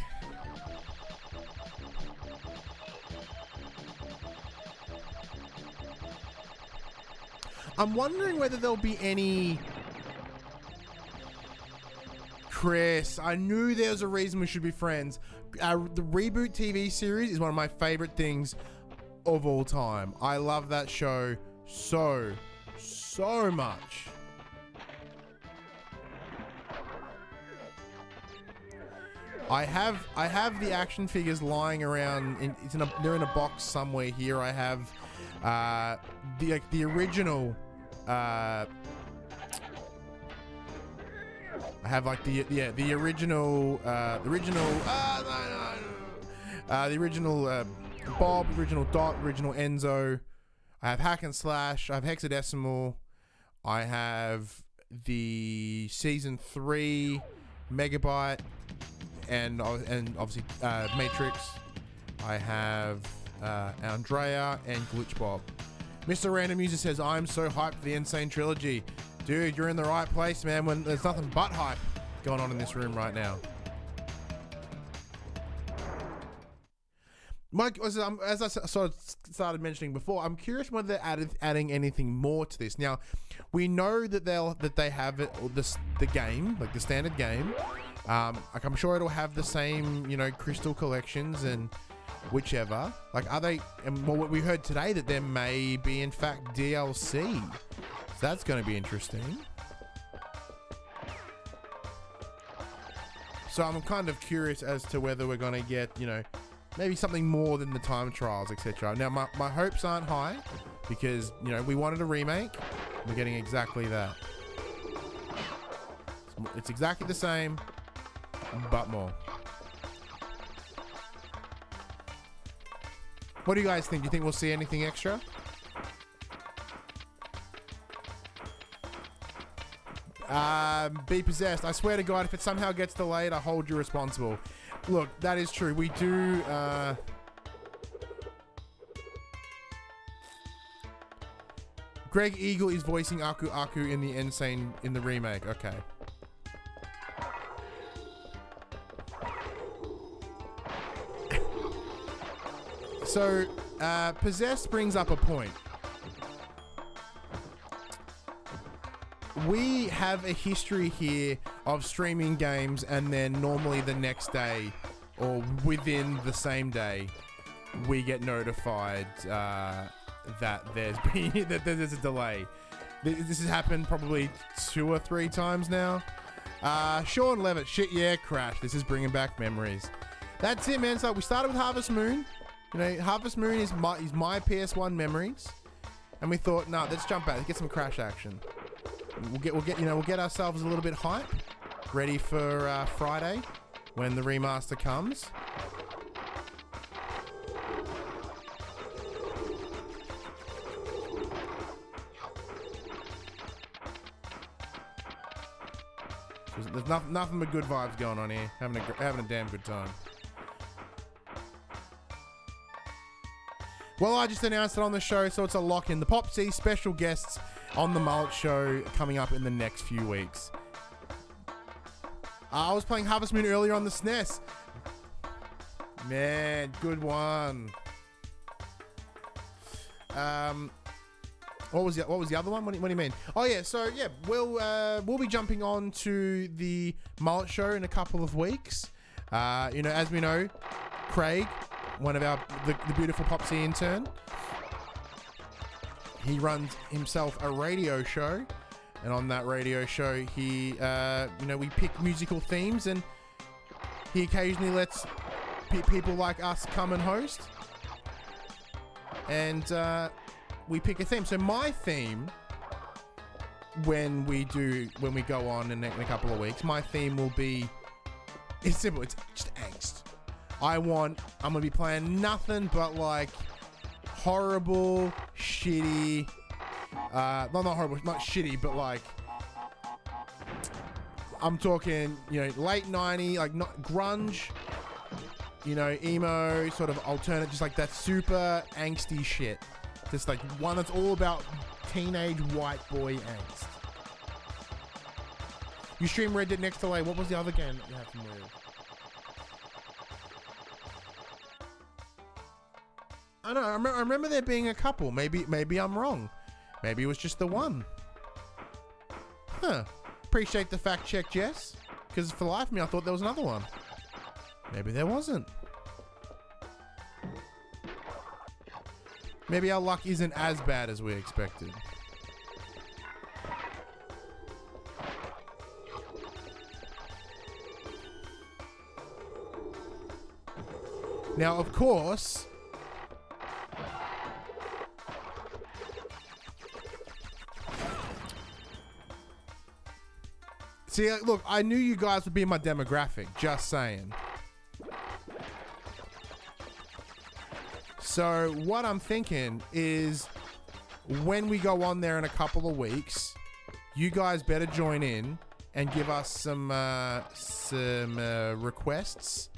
I'm wondering whether there'll be any... Chris, I knew there was a reason we should be friends. The Reboot TV series is one of my favorite things of all time. I love that show so much. I have the action figures lying around. They're in a box somewhere here. I have the original. I have like the original Bob, original Dot, original Enzo. I have Hack and Slash. I have Hexadecimal. I have the season 3 Megabyte, and obviously Matrix. I have Andrea and Glitch Bob. Mr. Random User says, I'm so hyped for the N.Sane Trilogy. Dude, you're in the right place, man, when there's nothing but hype going on in this room right now. Mike, as I sort of started mentioning before, I'm curious whether they're adding anything more to this. Now, we know that they have it, the game, like the standard game. Like I'm sure it'll have the same, you know, crystal collections and whichever. Like, are they? And what we heard today that there may be, in fact, DLC. So that's going to be interesting. So I'm kind of curious as to whether we're going to get, you know, maybe something more than the time trials, etc. Now, my hopes aren't high because, you know, we wanted a remake. We're getting exactly that. It's exactly the same, but more. What do you guys think? Do you think we'll see anything extra? Be possessed. I swear to God, if it somehow gets delayed, I hold you responsible. Look, that is true. We do... Greg Eagle is voicing Aku Aku in the N.Sane in the remake. Okay. So, Possessed brings up a point. We have a history here of streaming games and then normally the next day or within the same day we get notified that there's a delay. This has happened probably 2 or 3 times now. Sean Levitt, shit yeah, Crash. This is bringing back memories. That's it, man. So we started with Harvest Moon. You know, Harvest Moon is my PS1 memories, and we thought, nah, let's jump back, let's get some Crash action. We'll get ourselves a little bit hype, ready for Friday when the remaster comes. There's nothing but good vibes going on here. Having a damn good time. Well, I just announced it on the show, so it's a lock-in. The PopC special guests on the Mullet Show coming up in the next few weeks. I was playing Harvest Moon earlier on the SNES. Man, good one. What was the other one? What do you mean? Oh yeah, so yeah, we'll be jumping on to the Mullet Show in a couple of weeks. You know, as we know, Craig, one of the beautiful PopC intern, he runs himself a radio show, and on that radio show, he we pick musical themes, and he occasionally lets people like us come and host, and we pick a theme. So my theme, when we go on in a couple of weeks, my theme will be, it's simple, it's just angst. I'm gonna be playing nothing but like horrible, shitty, not horrible, not shitty, but like, I'm talking, you know, late 90s, like not grunge, you know, emo, sort of alternate, just like that super angsty shit. Just like one that's all about teenage white boy angst. You stream Red Dead Next Delay. What was the other game that you had to move? I don't know. I remember there being a couple. Maybe I'm wrong. Maybe it was just the one. Huh. Appreciate the fact check, Jess. Because for the life of me, I thought there was another one. Maybe there wasn't. Maybe our luck isn't as bad as we expected. Now, of course, see, look, I knew you guys would be my demographic, just saying. So what I'm thinking is, when we go on there in a couple of weeks, you guys better join in and give us some requests.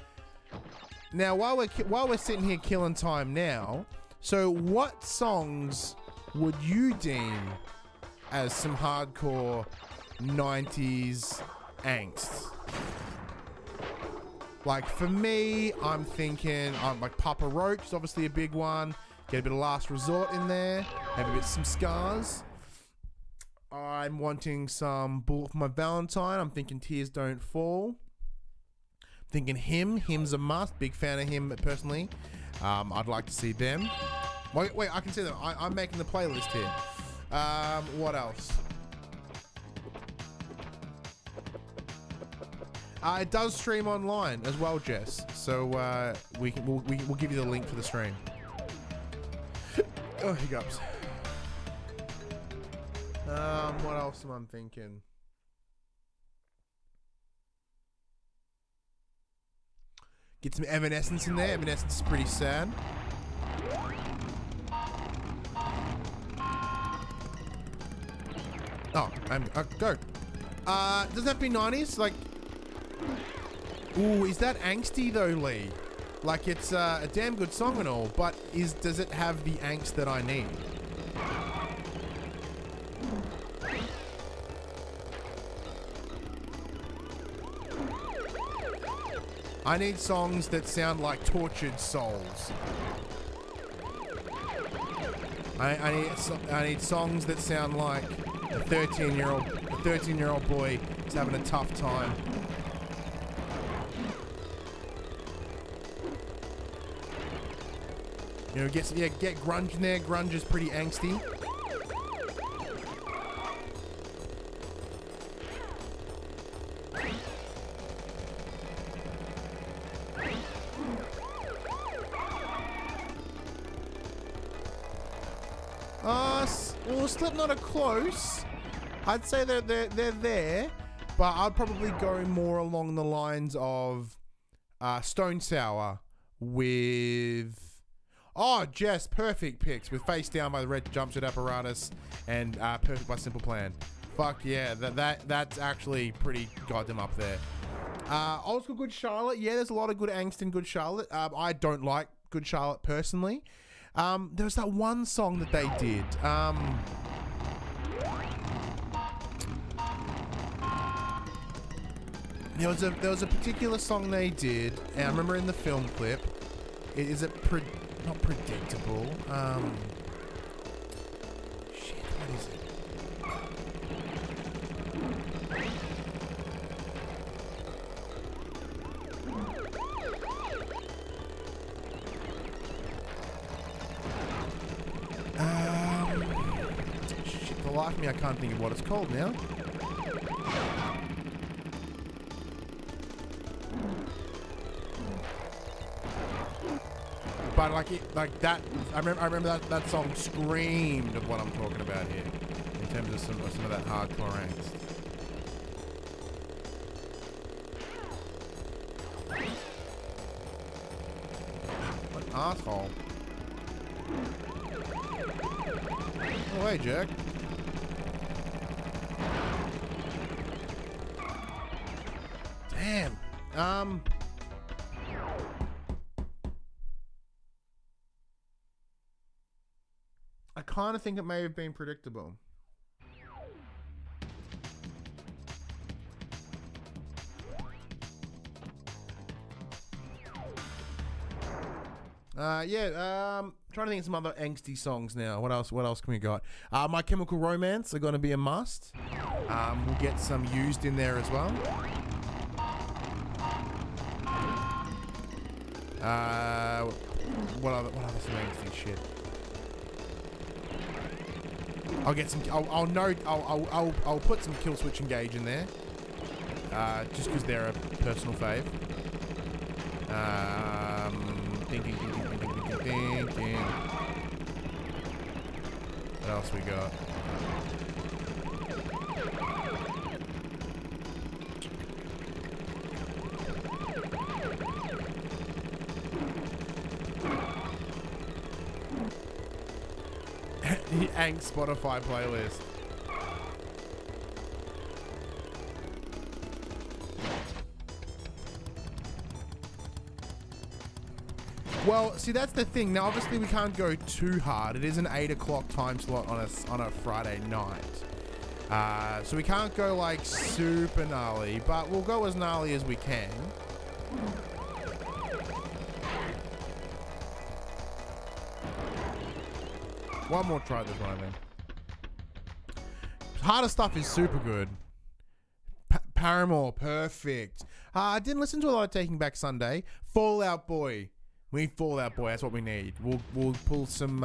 Now, while we're sitting here killing time now, so what songs would you deem as some hardcore 90s angst? Like for me, I'm thinking like Papa Roach is obviously a big one. Get a bit of Last Resort in there, maybe some Scars. I'm wanting some Bullet for My Valentine. I'm thinking Tears Don't Fall. Thinking Him's a must. Big fan of him personally. I'd like to see them. Wait, I can see them. I'm making the playlist here. What else? It does stream online as well, Jess. So we'll give you the link for the stream. Oh, hiccups. What else am I thinking? Get some Evanescence in there. Evanescence is pretty sad. Oh, go. Does that be 90s? Like, ooh, is that angsty though, Lee? Like, it's a damn good song and all, but does it have the angst that I need? I need songs that sound like tortured souls. I need songs that sound like a 13-year-old boy is having a tough time. You know, get grunge in there. Grunge is pretty angsty. Well, Slipknot are close. I'd say they're there, but I'd probably go more along the lines of Stone Sour with... Oh, Jess, perfect picks with Face Down by the Red Jumpsuit Apparatus and Perfect by Simple Plan. Fuck yeah, that's actually pretty goddamn up there. Old School Good Charlotte, yeah, there's a lot of good angst in Good Charlotte. I don't like Good Charlotte personally. There was that one song that they did. There was a particular song they did, and I remember in the film clip. Is it not predictable? Shit, what is it? Shit, for the life of me, I can't think of what it's called now. But like that, I remember that song screamed of what I'm talking about here, in terms of some of that hardcore angst. What an asshole! Oh hey, Jack. Damn. I kind of think it may have been predictable. Trying to think of some other angsty songs now. What else can we got? My Chemical Romance are going to be a must. We'll get some Used in there as well. What other some angsty shit? I'll get some. I'll put some Kill Switch Engage in there, just because they're a personal fave. Thinking. What else we got? The Angst Spotify playlist. Well, see, that's the thing. Now, obviously, we can't go too hard. It is an 8 o'clock time slot on a Friday night. So we can't go, like, super gnarly, but we'll go as gnarly as we can. One more try this one, I think. Harder Stuff is super good. Paramore, perfect. I didn't listen to a lot of Taking Back Sunday. Fall Out Boy. We need Fall Out Boy. That's what we need. We'll pull some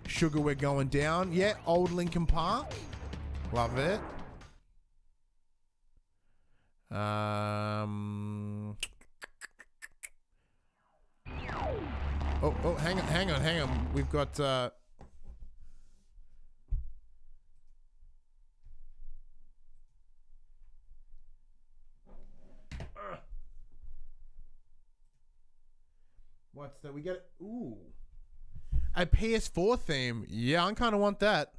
Sugar We're Going Down. Yeah, old Linkin Park. Love it. Oh, hang on. We've got what's that? We get ooh. A PS4 theme. Yeah, I kind of want that.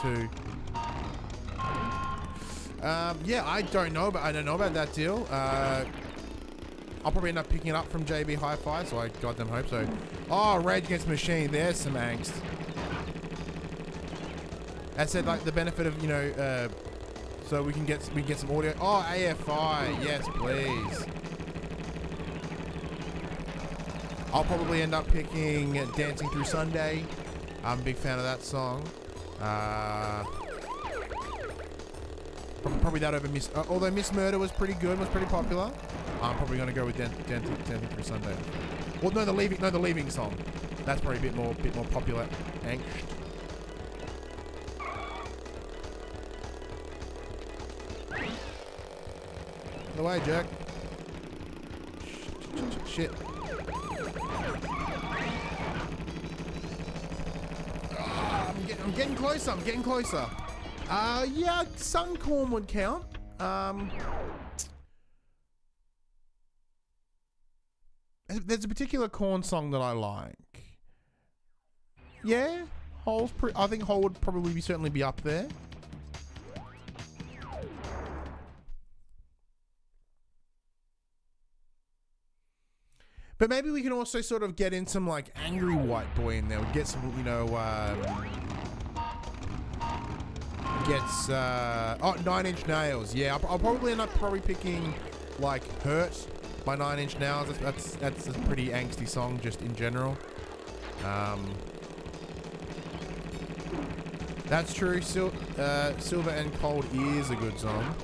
2. Yeah, I don't know about that deal. I'll probably end up picking it up from JB Hi-Fi, so I goddamn hope so. Oh, Rage Against the Machine. There's some angst. As said, like the benefit of, you know, so we can get some audio. Oh, AFI. Yes, please. I'll probably end up picking Dancing Through Sunday. I'm a big fan of that song. Probably that over Miss... although Miss Murder was pretty good, was pretty popular. I'm probably going to go with Dancing Through Sunday. Well, no, the Leaving song. That's probably a bit more popular. Angst. No way, Jack. Shit. I'm getting closer. I'm getting closer. Yeah, Suncorn would count. There's a particular Korn song that I like. Yeah, I think Hole would probably certainly be up there. But maybe we can also sort of get in some like Angry White Boy in there. We get some, you know, oh, 9 Inch Nails. Yeah, I'll probably end up picking like Hurt by 9 Inch Nails. That's a pretty angsty song just in general. That's true. Silver and Cold is a good song.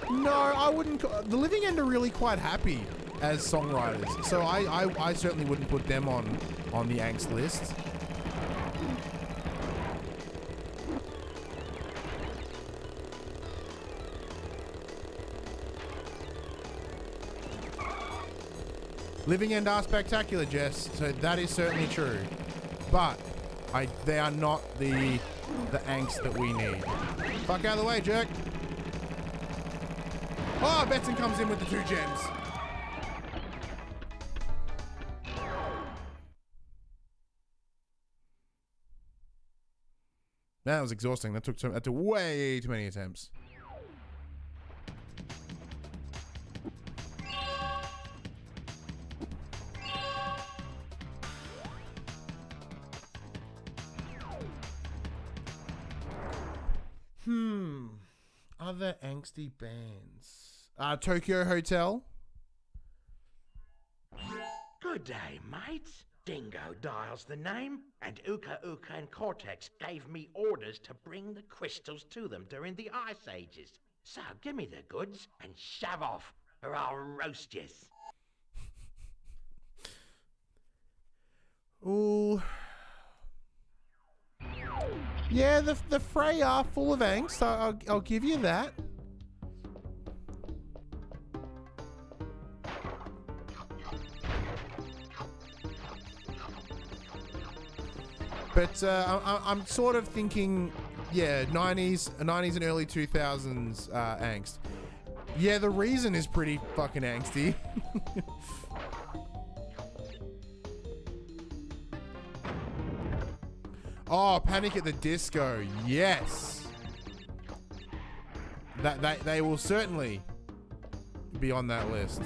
No, I wouldn't. The Living End are really quite happy as songwriters, so I certainly wouldn't put them on the angst list. Living End are spectacular, Jess, so that is certainly true, but they are not the angst that we need. Fuck out of the way, jerk. Oh, Betson comes in with the 2 gems. That was exhausting. That took way too many attempts. Other angsty bands. Tokyo Hotel. Good day, mates. Dingo dials the name, and Uka Uka and Cortex gave me orders to bring the crystals to them during the Ice Ages. So give me the goods and shove off, or I'll roast yous. Ooh. Yeah, the Fray are full of angst. I'll give you that. But I'm sort of thinking, yeah, 90s and early 2000s angst. Yeah, the Reason is pretty fucking angsty. Oh, Panic at the Disco, yes. They will certainly be on that list.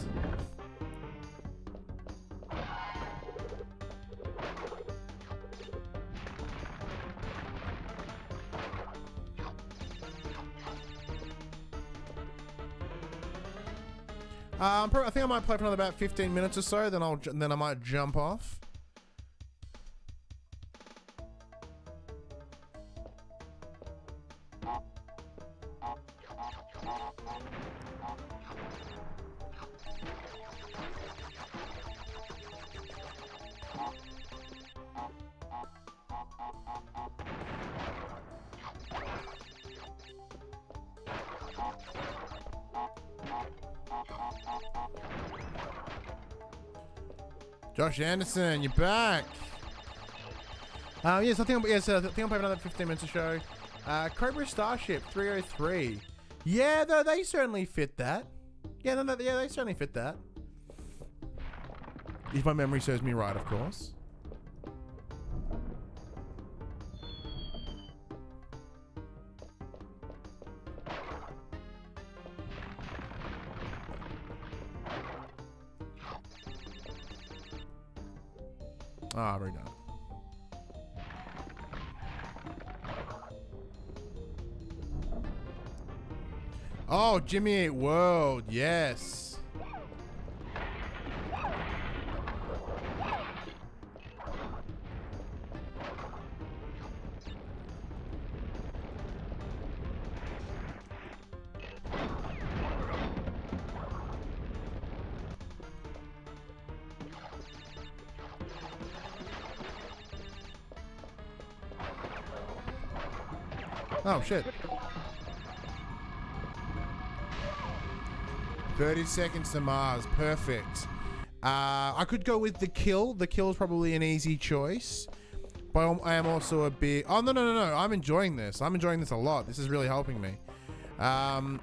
I think I might play for another about 15 minutes or so. Then I might jump off. Josh Anderson, you're back. Yes, I think I'll play another 15 minutes or so. Cobra Starship 303. Yeah, though they certainly fit that. Yeah, no, yeah, they certainly fit that. If my memory serves me right, of course. Ah, very done. Oh, Jimmy Eat World, yes. Oh, shit. 30 seconds to Mars. Perfect. I could go with the kill. The kill is probably an easy choice. But I am also a big... Oh, no. I'm enjoying this. I'm enjoying this a lot. This is really helping me. I'm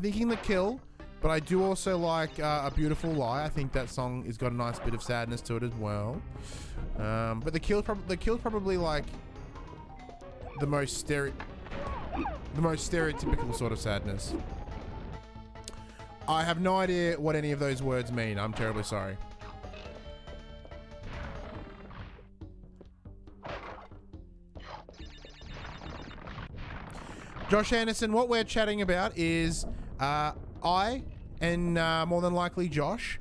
thinking the kill. But I do also like A Beautiful Lie. I think that song has got a nice bit of sadness to it as well. But the kill's probably like the most stereotypical sort of sadness. I have no idea what any of those words mean. I'm terribly sorry. Josh Anderson, what we're chatting about is I and more than likely Josh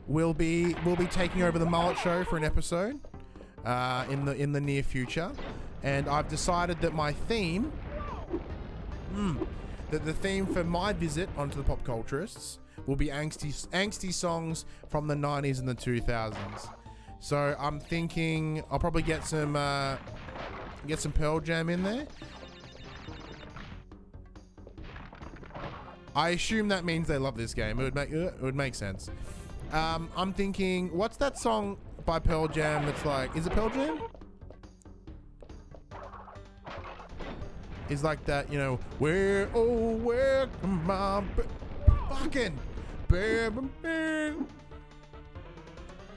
will be taking over the Mullet Show for an episode in the near future, and I've decided that my theme. That the theme for my visit onto the Pop Culturists will be angsty songs from the 90s and the 2000s. So I'm thinking I'll probably get some Pearl Jam in there. I assume that means they love this game. It would make sense. I'm thinking, what's that song by Pearl Jam that's like, is it Pearl Jam? Is like that, you know, where come on, fucking, I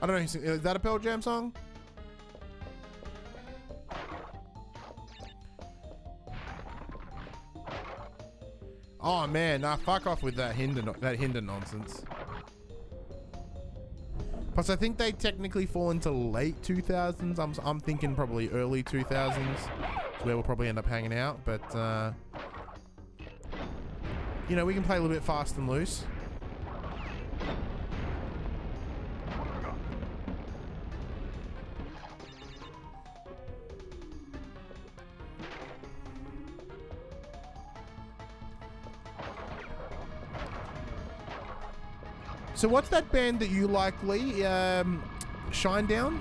don't know, is that a Pearl Jam song? Oh man, nah, fuck off with that Hinder nonsense. Plus, I think they technically fall into late 2000s. I'm thinking probably early 2000s. Where we'll probably end up hanging out, but you know, we can play a little bit fast and loose. So what's that band that you like, Lee? Shinedown?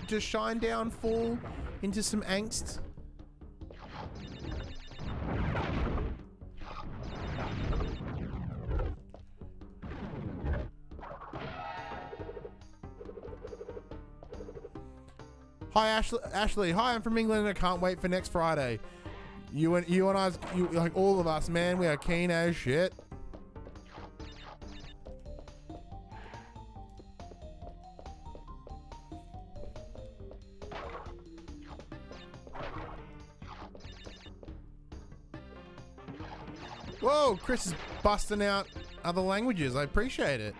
Does Shinedown fall into some angst? Hi Ashley. Hi, I'm from England and I can't wait for next Friday. You and I, like all of us, man, we are keen as shit. Whoa, Chris is busting out other languages. I appreciate it.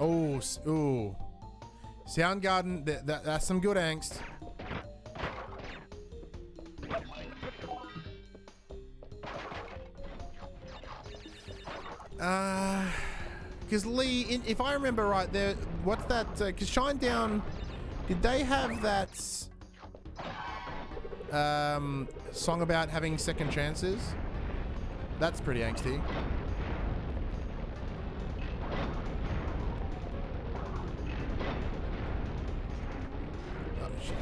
Oh, ooh. Soundgarden, that's some good angst. Because Lee, if I remember right, there, what's that? Because Shinedown, did they have that song about having second chances? That's pretty angsty. Oh shit!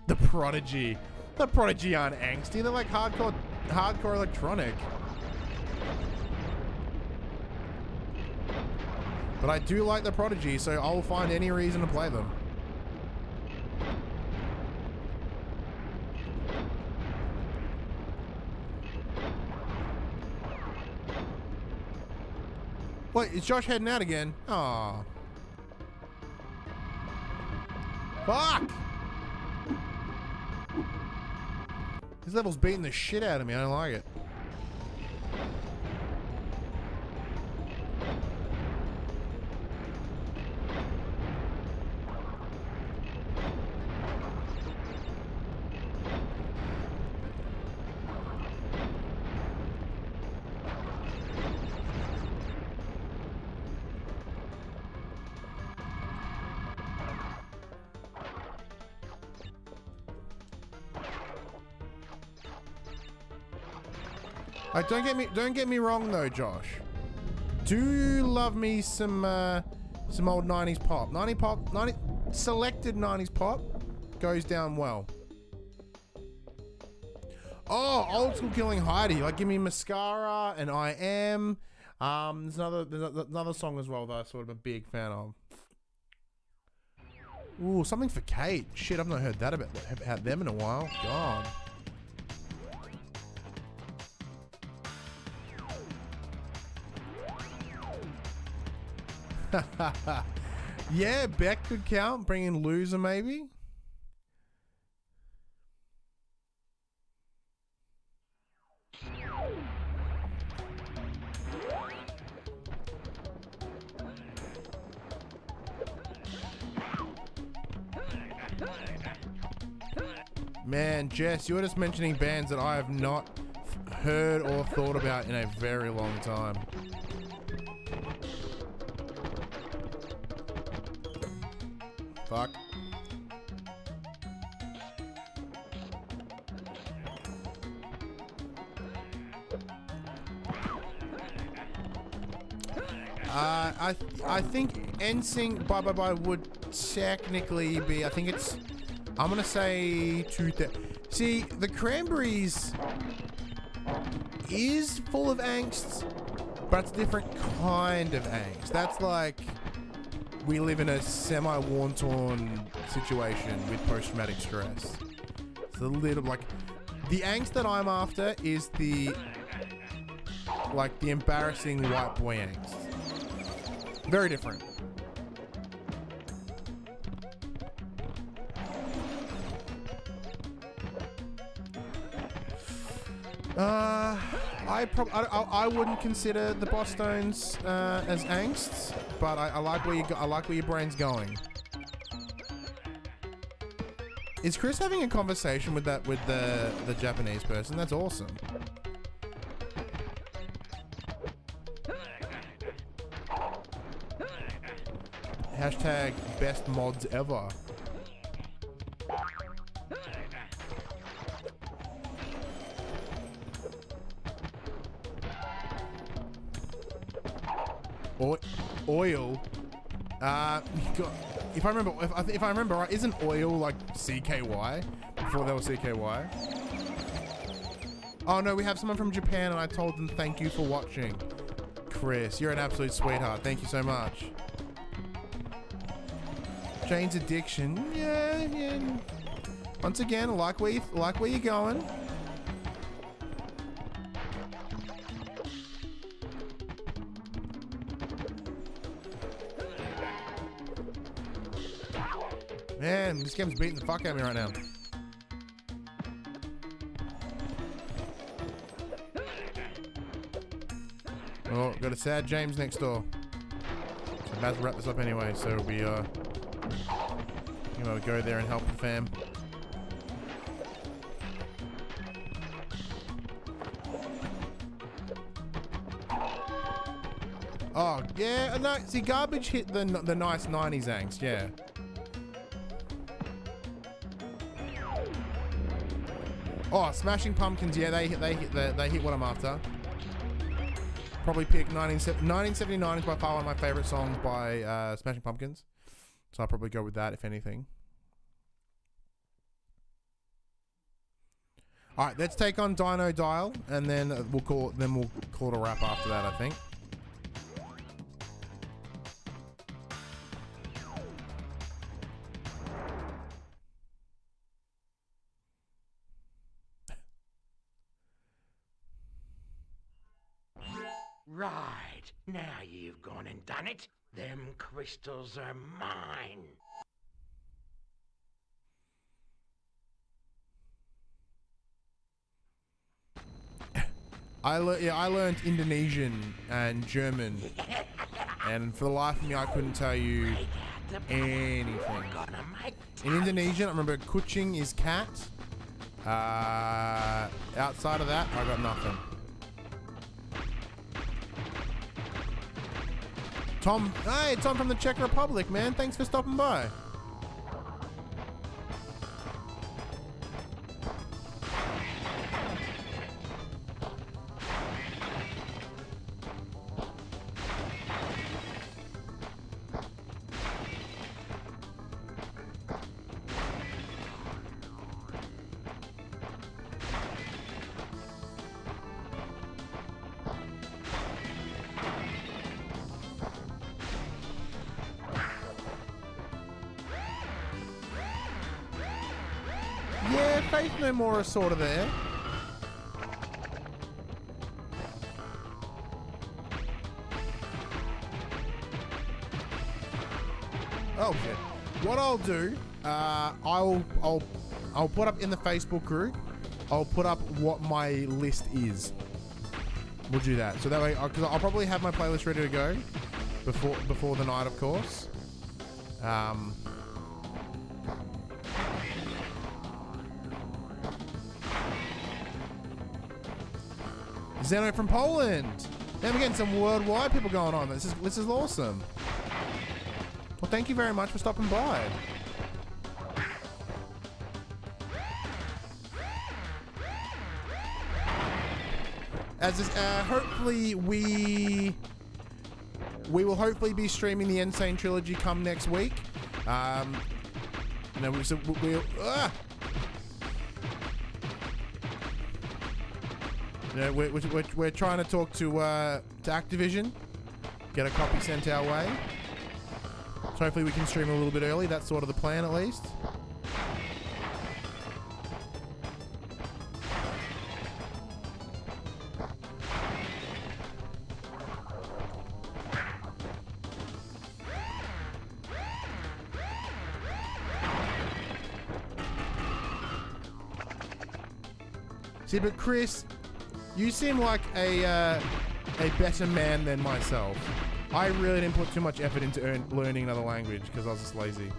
The Prodigy. The Prodigy aren't angsty. They're like hardcore electronic. But I do like the Prodigy, so I'll find any reason to play them. Wait, is Josh heading out again? Aw. Fuck! This level's beating the shit out of me. I don't like it. Don't get me wrong though, Josh. Do love me some old 90s pop. 90 selected 90s pop goes down well. Oh, old school Killing Heidi. Like give me Mascara and I Am. There's another song as well that I'm sort of a big fan of. Ooh, something for Kate. Shit, I've not heard that about them in a while. God. Yeah, Beck could count. Bring in Loser maybe. Man, Jess, you're just mentioning bands that I have not heard or thought about in a very long time. Fuck. I think N.Sane Bye Bye Bye would technically be, I think it's, I'm gonna say see, the Cranberries is full of angst, but it's a different kind of angst. That's like, we live in a semi-war-torn situation with post-traumatic stress. It's a little like, the angst that I'm after is the, like the embarrassing white boy angst. Very different. I wouldn't consider the Boss Stones as angst, but I like where your brain's going. Is Chris having a conversation with the Japanese person? That's awesome. Hashtag best mods ever. Oil. If I remember right, isn't oil like CKY before there was CKY? Oh no, we have someone from Japan, and I told them thank you for watching. Chris, you're an absolute sweetheart. Thank you so much. Jane's Addiction. Yeah. Once again, like where you're going. Man, this game's beating the fuck out of me right now. Oh, got a sad James next door. So I'm about to wrap this up anyway, so we go there and help the fam. Oh yeah, no. See, Garbage hit the nice '90s angst, yeah. Oh, Smashing Pumpkins, yeah, they hit what I'm after. Probably pick 1979 is by far one of my favorite songs by Smashing Pumpkins, so I'll probably go with that if anything. All right, let's take on Dino Dial, and then we'll call it a wrap after that, I think. Right. Now you've gone and done it. Them crystals are mine. I learned Indonesian and German, and for the life of me, I couldn't tell you anything. In Indonesian, I remember kucing is cat. Outside of that, I got nothing. Tom, hey, Tom from the Czech Republic, man. Thanks for stopping by. Yeah, Faith No More is sort of there. Oh shit. What I'll do, I'll put up in the Facebook group, I'll put up what my list is. We'll do that. So that way, because I'll probably have my playlist ready to go before the night, of course. Zeno from Poland. Now we're getting some worldwide people going on. This is awesome. Well, thank you very much for stopping by. As is, hopefully we will hopefully be streaming the N.Sane Trilogy come next week. We're trying to talk to Activision, get a copy sent our way. So hopefully we can stream a little bit early. That's sort of the plan, at least. See, but Chris, you seem like a better man than myself. I really didn't put too much effort into learning another language because I was just lazy.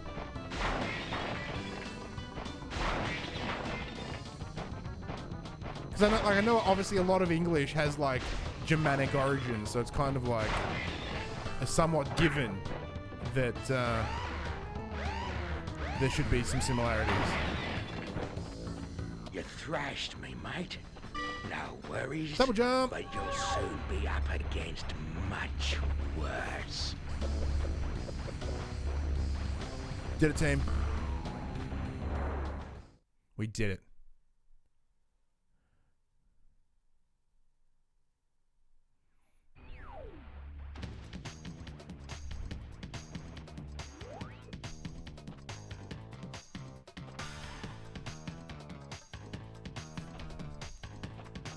Because I know obviously a lot of English has like Germanic origins, so it's kind of like a somewhat given that there should be some similarities. You thrashed me, mate. No worries. Double jump. But you'll soon be up against much worse. Did it, team. We did it.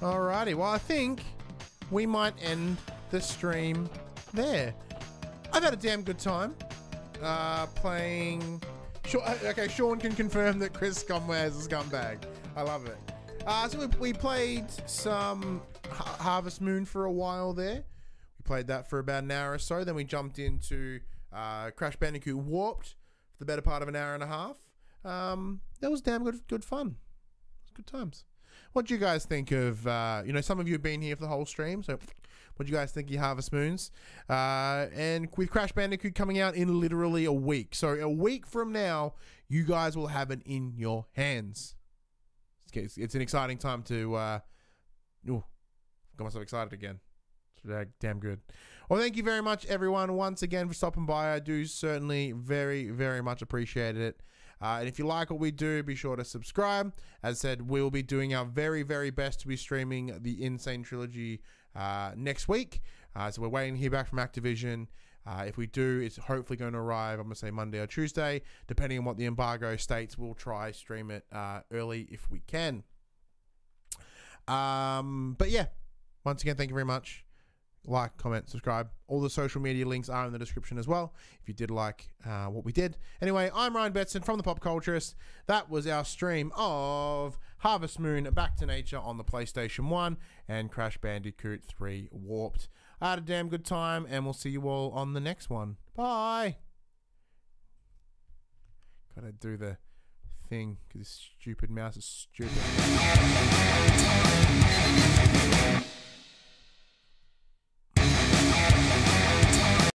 Alrighty, well I think we might end the stream there. I've had a damn good time playing... Okay, Sean can confirm that Chris Scumware is a scumbag. I love it. So we played some Harvest Moon for a while there. We played that for about an hour or so. Then we jumped into Crash Bandicoot Warped for the better part of an hour and a half. That was damn good fun. It was good times. What do you guys think of, some of you have been here for the whole stream, so what do you guys think of your Harvest Moons? And with Crash Bandicoot coming out in literally a week. So a week from now, you guys will have it in your hands. It's an exciting time to, got myself excited again. It's damn good. Well, thank you very much, everyone, once again for stopping by. I do certainly very, very much appreciate it. And if you like what we do, be sure to subscribe. As I said, we'll be doing our very, very best to be streaming the N.Sane Trilogy next week. So we're waiting to hear back from Activision. If we do, it's hopefully going to arrive, I'm going to say Monday or Tuesday. Depending on what the embargo states, we'll try stream it early if we can. But yeah, once again, thank you very much. Like, comment, subscribe. All the social media links are in the description as well, if you did like what we did. Anyway, I'm Ryan Betson from the Pop Culturist. That was our stream of Harvest Moon Back to Nature on the PlayStation 1 and Crash Bandicoot 3 Warped. I had a damn good time, and we'll see you all on the next one. Bye! Gotta do the thing, because this stupid mouse is stupid.